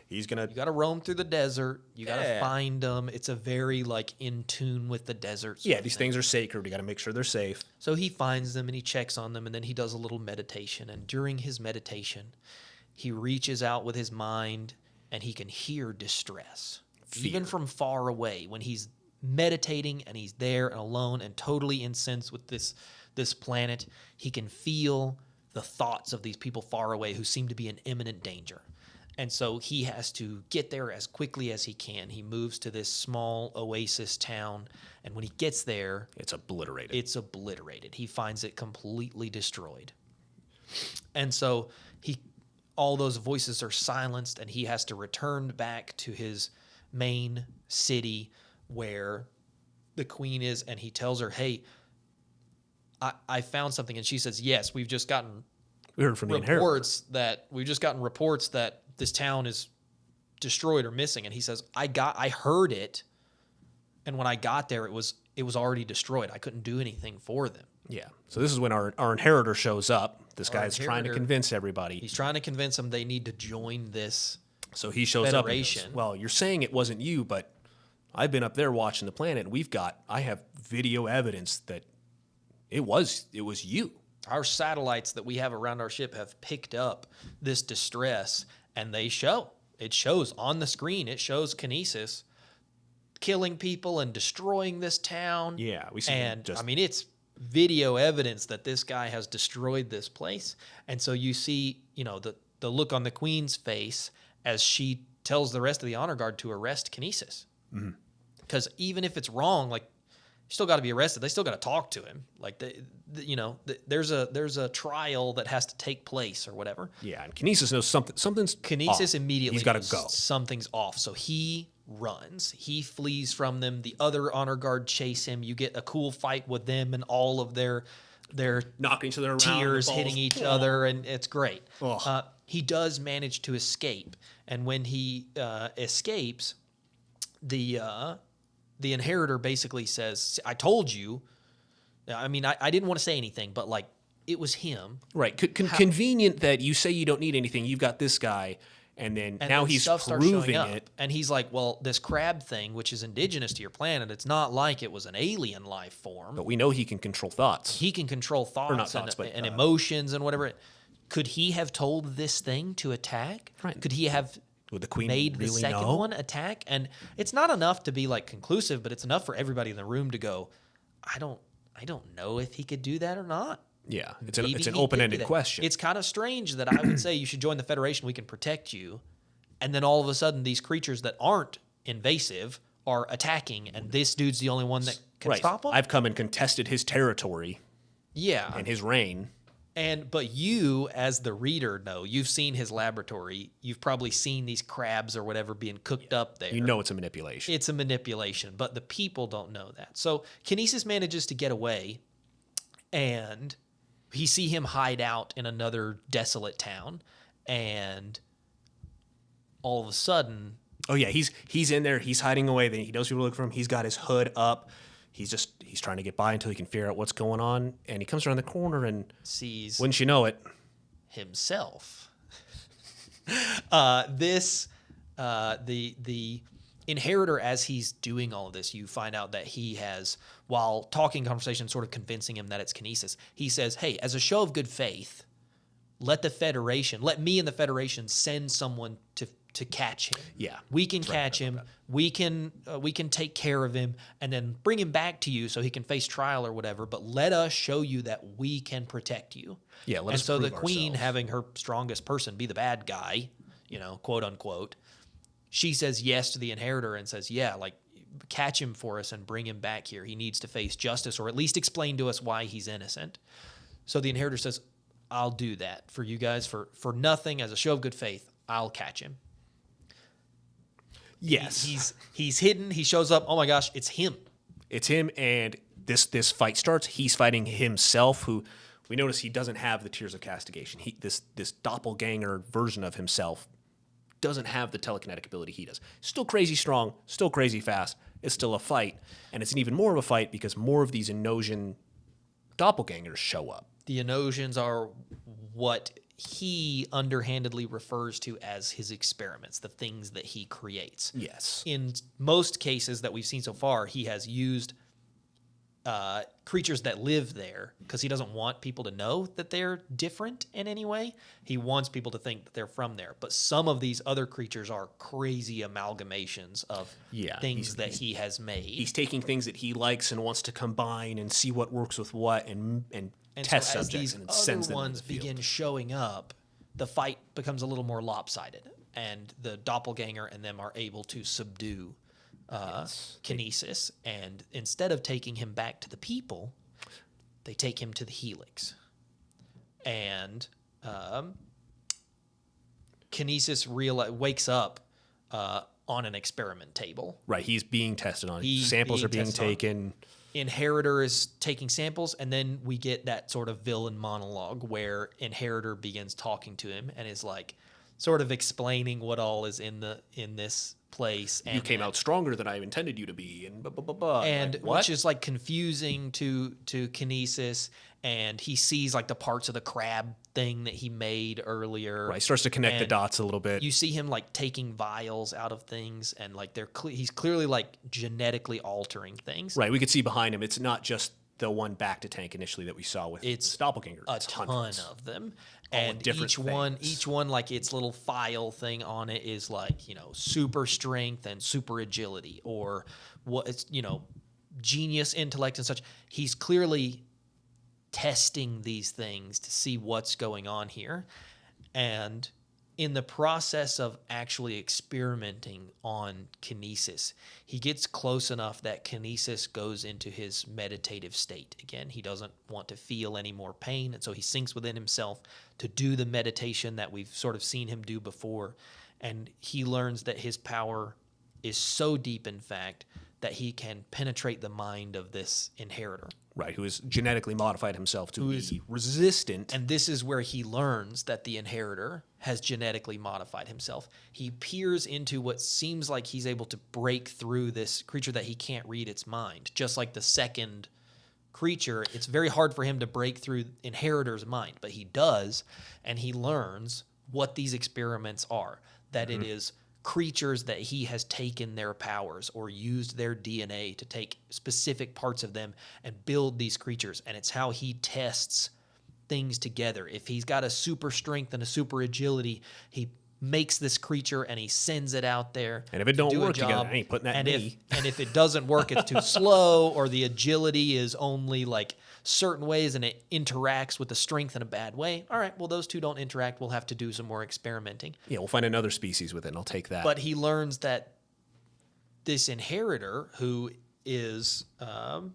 He's gonna. You got to roam through the desert. You got to Yeah. find them. It's a very like in tune with the desert. Yeah, these things are sacred. You got to make sure they're safe. So he finds them and he checks on them, and then he does a little meditation. And during his meditation, he reaches out with his mind, and he can hear distress, even from far away. When he's meditating and he's there and alone and totally incensed with this this planet. He can feel the thoughts of these people far away who seem to be in imminent danger. And so he has to get there as quickly as he can. He moves to this small oasis town, and when he gets there, It's obliterated. it's obliterated. He finds it completely destroyed. And so all those voices are silenced, and he has to return back to his main city where the queen is, and he tells her, hey, I found something. And she says, yes, we've just gotten We heard from the inheritor. reports that this town is destroyed or missing. And he says, I heard it, and when I got there, it was already destroyed. I couldn't do anything for them. Yeah. So this is when our inheritor shows up. This guy's trying to inheritor- convince everybody. He's trying to convince them they need to join this. So he shows up and goes, Federation. well, you're saying it wasn't you, but I've been up there watching the planet. I have video evidence that it was you. Our satellites that we have around our ship have picked up this distress, and it shows on the screen. It shows Kinesis killing people and destroying this town. Yeah, we see And just- I mean, it's video evidence that this guy has destroyed this place. And so you see, the look on the queen's face as she tells the rest of the honor guard to arrest Kinesis. Because even if it's wrong, like, you still got to be arrested. They still got to talk to him. Like, there's a trial that has to take place or whatever. Yeah, and Kinesis knows something's Kinesis off. immediately He's got knows to go. something's off. So he runs. He flees from them. The other honor guard chase him. You get a cool fight with them and all of their Knocking each other around. tears the balls. hitting each other, and it's great. Ugh. He does manage to escape, and when he escapes, the inheritor basically says, I told you. I mean, I didn't want to say anything, but like, it was him. Right. Convenient that you say you don't need anything. You've got this guy, and then And now then he's stuff starts showing proving up. it. And he's like, well, this crab thing, which is indigenous to your planet, it's not like it was an alien life form. But we know he can control thoughts. He can control thoughts, but, and emotions and whatever. Could he have told this thing to attack? Right. Could he have Would the queen made the really second know? one attack? And it's not enough to be like conclusive, but it's enough for everybody in the room to go, I don't know if he could do that or not. Yeah, it's Maybe an he did open-ended do that. question. It's kind of strange that I would say you should join the Federation. We can protect you. And then all of a sudden, these creatures that aren't invasive are attacking, and this dude's the only one that can right. stop them. I've come and contested his territory Yeah. and his reign. But you, as the reader, know you've seen his laboratory. You've probably seen these crabs or whatever being cooked up there. You know it's a manipulation. It's a manipulation, but the people don't know that. So Kinesis manages to get away, and we see him hide out in another desolate town, and all of a sudden, Oh yeah, he's in there. He's hiding away. Then he knows people look for him. He's got his hood up. He's trying to get by until he can figure out what's going on. And he comes around the corner and sees wouldn't you know it, himself. The inheritor, as he's doing all of this, you find out that he has, while talking conversation, sort of convincing him that it's Kinesis, he says, hey, as a show of good faith, let me and the Federation send someone to catch him. Yeah. We can catch him. We can take care of him and then bring him back to you so he can face trial or whatever. But let us show you that we can protect you. Yeah, let and us so the prove queen, ourselves. having her strongest person be the bad guy, quote unquote, she says yes to the inheritor and says, yeah, like, catch him for us and bring him back here. He needs to face justice, or at least explain to us why he's innocent. So the inheritor says, I'll do that for you guys for nothing. As a show of good faith, I'll catch him. yes, He's hidden. He shows up. Oh my gosh, it's him. it's him. And this fight starts. He's fighting himself. Who we notice he doesn't have the tears of castigation. This doppelganger version of himself doesn't have the telekinetic ability he does. Still crazy strong. Still crazy fast. It's still a fight, and it's an even more of a fight because more of these Enosian doppelgangers show up. The Enosians are what he underhandedly refers to as his experiments, the things that he creates. Yes. In most cases that we've seen so far, he has used creatures that live there because he doesn't want people to know that they're different in any way. He wants people to think that they're from there. But some of these other creatures are crazy amalgamations of things that he has made. He's taking things that he likes and wants to combine and see what works with what and test so as subjects these and sends other them ones into the field. begin showing up, the fight becomes a little more lopsided, and the doppelganger and them are able to subdue Kinesis, and instead of taking him back to the people, they take him to the Helix. And Kinesis wakes up on an experiment table. Right, he's being tested on. Samples are being taken. Inheritor is taking samples, and then we get that sort of villain monologue where Inheritor begins talking to him and is like sort of explaining what all is in this place. You came out stronger than I intended you to be, and blah, blah, blah, blah. And like, what? which is like confusing to Kinesis, and he sees like the parts of the crab thing that he made earlier. Right, he starts to connect the And dots a little bit. you see him like taking vials out of things, and like he's clearly like genetically altering things. Right, we could see behind him. It's not just the one back to tank initially that we saw with It's Doppelganger. A It's ton hundreds. of them, All and different each one like its little file thing on it is like super strength and super agility, or what it's genius intellect and such. He's clearly testing these things to see what's going on here, and in the process of actually experimenting on Kinesis, he gets close enough that Kinesis goes into his meditative state again. He doesn't want to feel any more pain, and so he sinks within himself to do the meditation that we've sort of seen him do before. And he learns that his power is so deep, in fact, that he can penetrate the mind of this inheritor. Right, who has genetically modified himself to be resistant. And this is where he learns that the inheritor has genetically modified himself. He peers into what seems like he's able to break through this creature that he can't read its mind. Just like the second creature, it's very hard for him to break through inheritor's mind, but he does, and he learns what these experiments are, that it is creatures that he has taken their powers or used their DNA to take specific parts of them and build these creatures. And it's how he tests things together. If he's got a super strength and a super agility, he makes this creature and he sends it out there. And if it don't do a work together, job. I ain't putting that and in if, me. And if it doesn't work, it's too slow, or the agility is only like certain ways and it interacts with the strength in a bad way. All right, well, those two don't interact. We'll have to do some more experimenting. Yeah, we'll find another species with it, and I'll take that. But he learns that this inheritor, who is the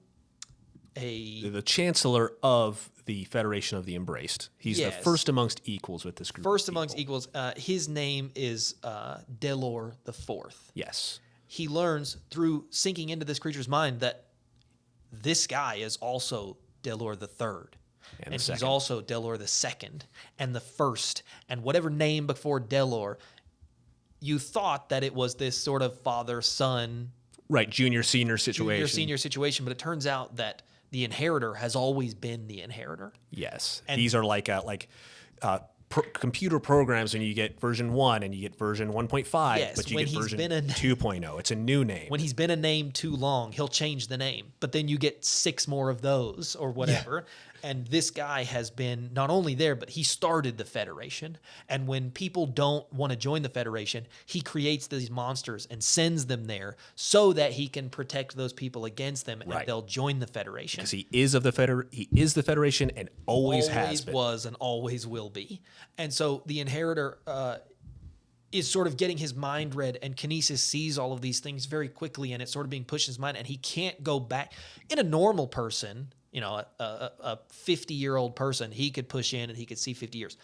chancellor of the Federation of the Embraced. He's the first amongst equals with this group. First amongst equals. His name is Delor the Fourth. Yes. He learns through sinking into this creature's mind that this guy is also Delor the Third. And he's also Delor the Second and the First. And whatever name before Delor, you thought that it was this sort of father-son. Right, junior-senior situation. Junior-senior situation, but it turns out that the inheritor has always been the inheritor. Yes. And these are computer programs, and you get version 1 and you get version 1.5, yes, but you get version 2.0. It's a new name. When he's been a name too long, he'll change the name, but then you get 6 more of those or whatever. Yeah. And this guy has been not only there, but he started the Federation. And when people don't want to join the Federation, he creates these monsters and sends them there so that he can protect those people against them, and they'll join the Federation. Because he is of the Federation and always has been. Was and always will be. And so the inheritor is sort of getting his mind read, and Kinesis sees all of these things very quickly, and it's sort of being pushed in his mind, and he can't go back. In a normal person, a 50-year-old person, he could push in and he could see 50 years.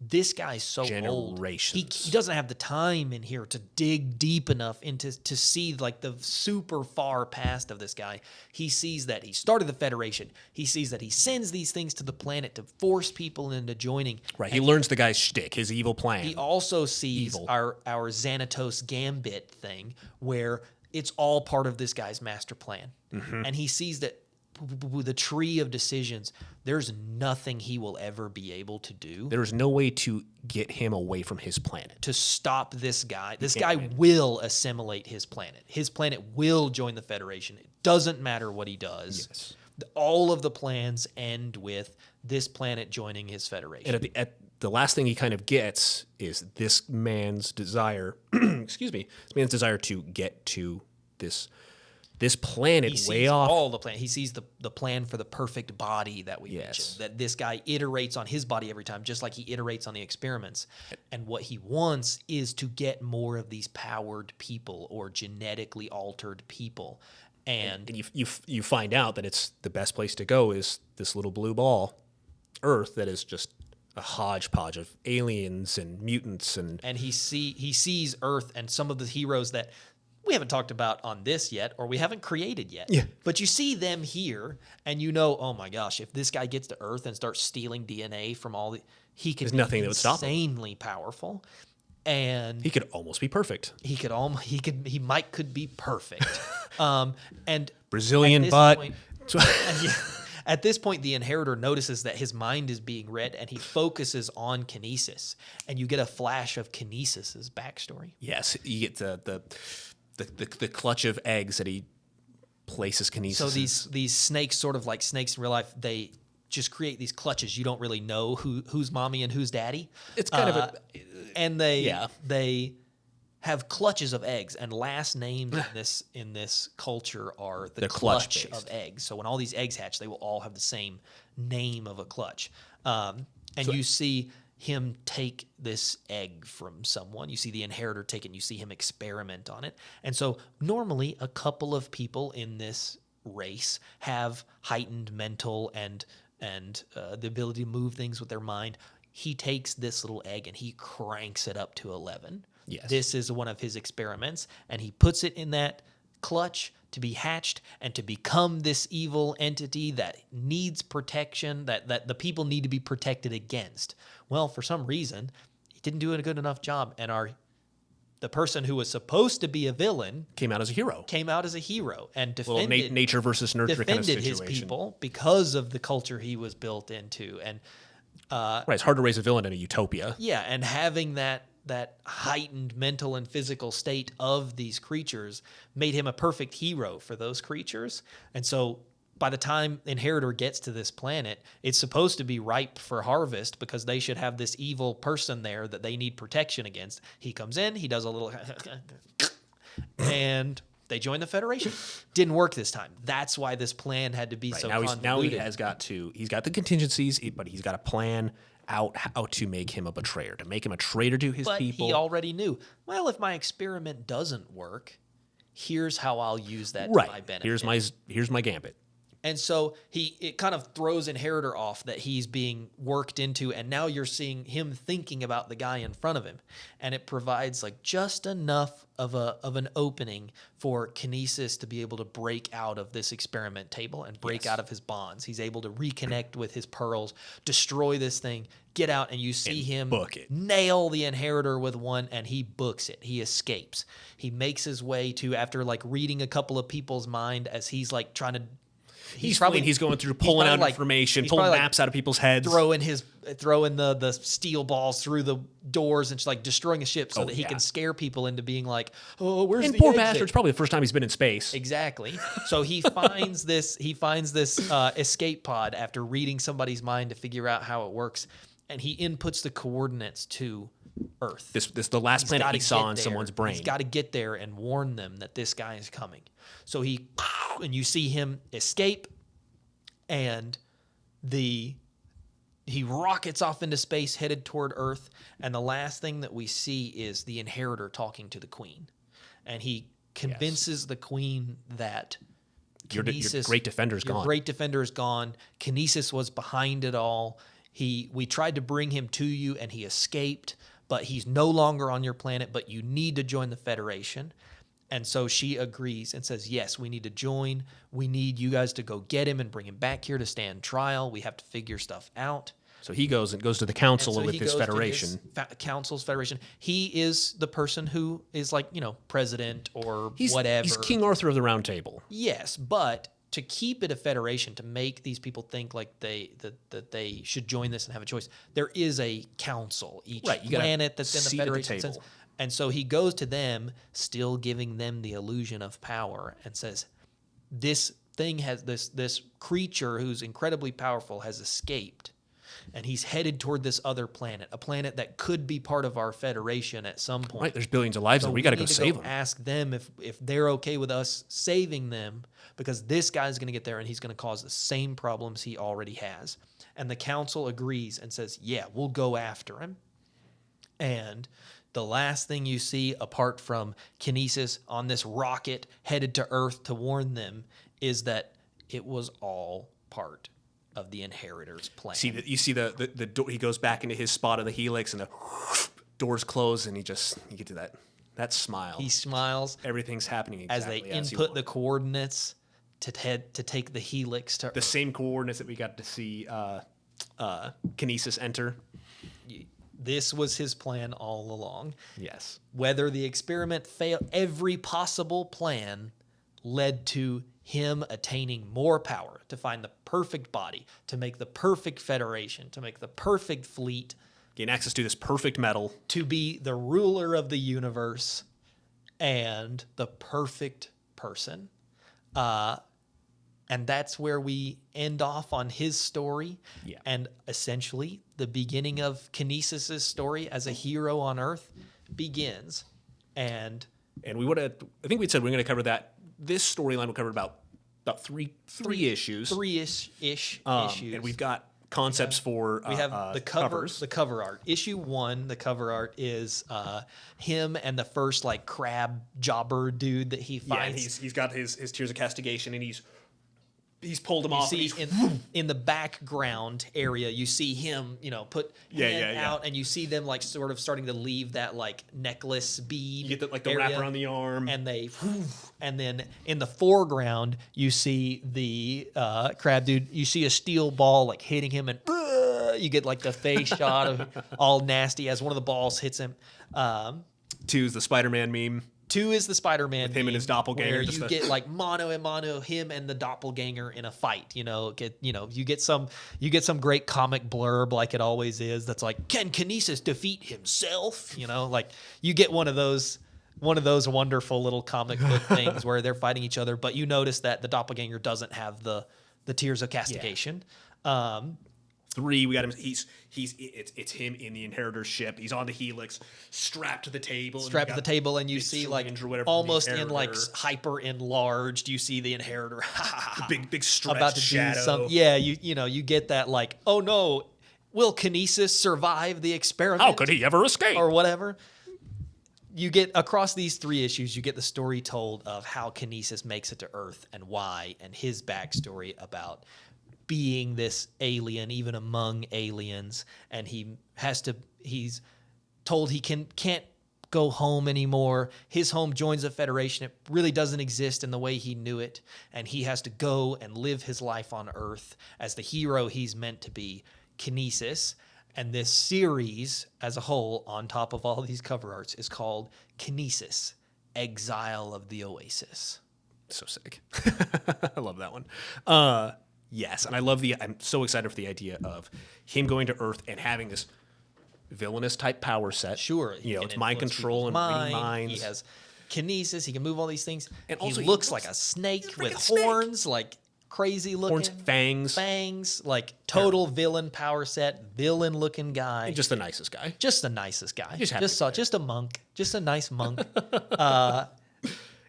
This guy's so old. He doesn't have the time in here to dig deep enough to see like the super far past of this guy. He sees that he started the Federation. He sees that he sends these things to the planet to force people into joining. Right. He learns the guy's shtick, his evil plan. He also sees our Xanatos Gambit thing, where it's all part of this guy's master plan. Mm-hmm. And he sees that the tree of decisions, there's nothing he will ever be able to do. There's no way to get him away from his planet. To stop this guy. This guy will assimilate his planet. His planet will join the Federation. It doesn't matter what he does. Yes. All of the plans end with this planet joining his federation. And at the last thing he kind of gets is this man's desire, excuse me, this man's desire to get to this planet He way sees off. all the plan. He sees the plan for the perfect body that we Yes. mentioned. That this guy iterates on his body every time, just like he iterates on the experiments. And what he wants is to get more of these powered people or genetically altered people. And You find out that it's the best place to go is this little blue ball, Earth, that is just a hodgepodge of aliens and mutants and he sees Earth and some of the heroes that we haven't talked about on this yet, or we haven't created yet. Yeah. But you see them here, and you know, oh my gosh, if this guy gets to Earth and starts stealing DNA from all he could There's be nothing that would stop him. insanely powerful, and he could almost be perfect. he could be perfect. And Brazilian at this butt. point- At this point, the inheritor notices that his mind is being read, and he focuses on Kinesis, and you get a flash of Kinesis's backstory. Yes, you get the clutch of eggs that he places Kinesis. So these snakes, sort of like snakes in real life, they just create these clutches. You don't really know who's mommy and who's daddy. It's kind of and they have clutches of eggs, and last names in this culture are the They're clutch clutch-based. of eggs. So when all these eggs hatch, they will all have the same name of a clutch. You see him take this egg from someone. You see the inheritor take it, and you see him experiment on it. And so normally a couple of people in this race have heightened mental and the ability to move things with their mind. He takes this little egg and he cranks it up to 11. Yes. This is one of his experiments, and he puts it in that clutch to be hatched and to become this evil entity that needs protection, that the people need to be protected against. Well, for some reason, he didn't do a good enough job, and the person who was supposed to be a villain came out as a hero. came out as a hero and Well, defended nature versus nurture kind of defended situation. his people because of the culture he was built into. And Right, it's hard to raise a villain in a utopia. yeah, and having that heightened mental and physical state of these creatures made him a perfect hero for those creatures. And so by the time Inheritor gets to this planet, it's supposed to be ripe for harvest because they should have this evil person there that they need protection against. He comes in, he does a little and they join the Federation. Didn't work this time. That's why this plan had to be so convoluted. Now he's got the contingencies, but he's got a plan out how to make him a betrayer, to make him a traitor to his But people. he already knew, well, if my experiment doesn't work, here's how I'll use that to my benefit. Here's my gambit. And so it kind of throws Inheritor off that he's being worked into, and now you're seeing him thinking about the guy in front of him, and it provides like just enough of an opening for Kinesis to be able to break out of this experiment table and break out of his bonds. He's able to reconnect with his pearls, destroy this thing, get out, and you see him book it. nail the Inheritor with one, and he books it. He escapes. He makes his way to, after like reading a couple of people's mind as he's like trying to. He's going through pulling out information, pulling maps out of people's heads, throwing the steel balls through the doors and just like destroying a ship so that he can scare people into being like, oh, where's the poor exit? bastard's probably the first time he's been in space. Exactly. So he finds this escape pod after reading somebody's mind to figure out how it works, and he inputs the coordinates to Earth. This the last planet he saw in someone's brain. He's got to get there and warn them that this guy is coming. So you see him escape, and he rockets off into space, headed toward Earth. And the last thing that we see is the Inheritor talking to the Queen, and he convinces the Queen that your Kinesis, great defender's your gone. great defender is gone. Kinesis was behind it all. We tried to bring him to you, and he escaped, but he's no longer on your planet, but you need to join the Federation. And so she agrees and says, yes, we need to join. We need you guys to go get him and bring him back here to stand trial. We have to figure stuff out. So he goes to the council So with he his goes to federation. his council's federation. He is the person who is like, president or He's King Arthur of the Round Table. Yes, but to keep it a federation, to make these people think like that they should join this and have a choice, there is a council. Each planet that's in the federation says, and so he goes to them, still giving them the illusion of power, and says, this thing this creature who's incredibly powerful has escaped, and he's headed toward this other planet, a planet that could be part of our Federation at some point. Right, there's billions of lives So there. We got to go need save them. Ask them if they're okay with us saving them, because this guy's going to get there and he's going to cause the same problems he already has. And the council agrees and says, yeah, we'll go after him. And the last thing you see, apart from Kinesis on this rocket headed to Earth to warn them, is that it was all part of the Inheritor's plan. You see the door, he goes back into his spot of the helix, and the doors close, and you get to that smile. He smiles. Everything's happening exactly as they input the coordinates to take the helix to the Earth. same coordinates that we got to see Kinesis enter. This was his plan all along. Yes. Whether the experiment failed, every possible plan led to him attaining more power, to find the perfect body, to make the perfect federation, to make the perfect fleet, Gain access to this perfect metal. to be the ruler of the universe and the perfect person. And that's where we end off on his story. Yeah. And essentially, the beginning of Kinesis' story as a hero on Earth begins. And we would have, I think we'd said we're going to cover that. This storyline will cover about three issues. Three-ish issues. And we've got concepts for we have the covers. The cover art. Issue 1, the cover art is him and the first like crab jobber dude that he Yeah, fights. and he's got his Tears of Castigation, and he's pulled him off. See in the background area, you see him, put hand out, and you see them like sort of starting to leave that like necklace bead. You get the area, wrap around the arm, and and then in the foreground you see the crab dude. You see a steel ball like hitting him, and you get like the face shot of all nasty as one of the balls hits him. 2 is the Spider-Man meme. 2 is the Spider-Man With him and his doppelganger, where just you get like mano a mano, him and the doppelganger in a fight. You get some great comic blurb like it always is. That's like, can Kinesis defeat himself? Like you get one of those wonderful little comic book things where they're fighting each other, but you notice that the doppelganger doesn't have the Tears of Castigation. 3, we got him. It's him in the Inheritor's ship. He's on the helix, strapped to the table. And you see like almost in like hyper enlarged. You see the Inheritor, the big stretched about to shadow. do something. Yeah, you get that like, oh no, will Kinesis survive the experiment? How could he ever escape? Or whatever. You get across these 3 issues, you get the story told of how Kinesis makes it to Earth and why, and his backstory about being this alien, even among aliens, and he's told he can't go home anymore. His home joins the Federation. It really doesn't exist in the way he knew it, and he has to go and live his life on Earth as the hero he's meant to be, Kinesis. And this series as a whole, on top of all these cover arts, is called Kinesis, Exile of the Oasis. So sick. I love that one. Yes, and I'm so excited for the idea of him going to Earth and having this villainous type power set. Sure. It's mind control and reading minds. He has Kinesis. He can move all these things. And he also looks like a snake with horns, like crazy looking. Horns, fangs, like total villain power set, villain looking guy. And just the nicest guy. Just the nicest guy. Just a monk. Just a nice monk.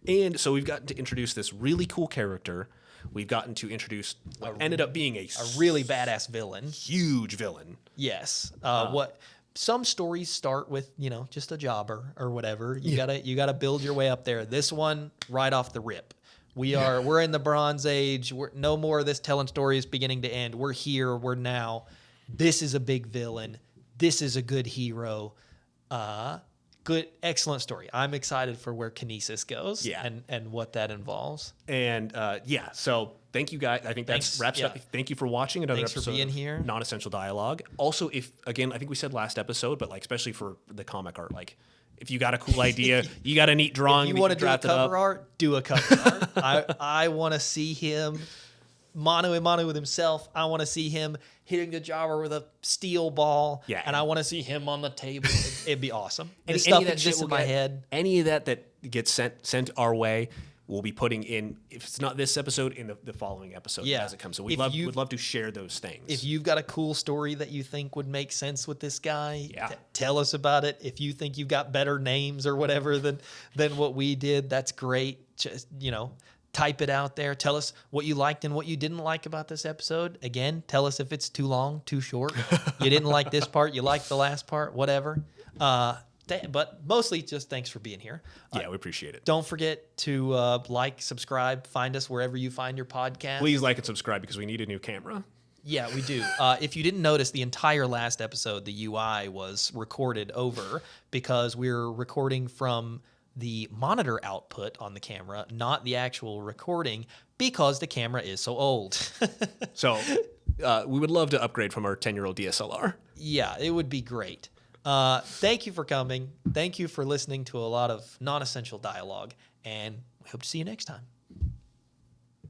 And so we've gotten to introduce this really cool character. We've gotten to introduce what ended up being a really badass villain. Huge villain. Yes. What some stories start with, just a jobber or whatever. You gotta build your way up there. This one, right off the rip. We're in the Bronze Age. We're no more of this telling stories beginning to end. We're here. We're now. This is a big villain. This is a good hero. Good, excellent story. I'm excited for where Kinesis goes. Yeah. And what that involves. And so thank you guys. I think that wraps it up. Thank you for watching another Thanks episode for being here. Non-Essential Dialogue. Also, I think we said last episode, but like especially for the comic art, like if you got a cool idea, you got a neat drawing. If you want to do a cover art, do a cover art. I want to see him mano a mano with himself. I want to see him hitting the jobber with a steel ball. Yeah. And I want to see him on the table. It'd be awesome. Any This stuff of that exists shit in my head. Any of that gets sent our way, we'll be putting in, if it's not this episode, in the following episode Yeah. as it comes. So If we'd love to share those things. If you've got a cool story that you think would make sense with this guy, Yeah. tell us about it. If you think you've got better names or whatever than what we did, that's great. Just, type it out there. Tell us what you liked and what you didn't like about this episode. Again, tell us if it's too long, too short. You didn't like this part, you liked the last part, whatever. But mostly just thanks for being here. Yeah, we appreciate it. Don't forget to like, subscribe, find us wherever you find your podcast. Please like and subscribe because we need a new camera. Yeah, we do. If you didn't notice, the entire last episode, the UI was recorded over because we're recording from the monitor output on the camera, not the actual recording, because the camera is so old. So we would love to upgrade from our 10-year-old DSLR. Yeah, it would be great. Thank you for coming. Thank you for listening to a lot of non-essential dialogue, and we hope to see you next time.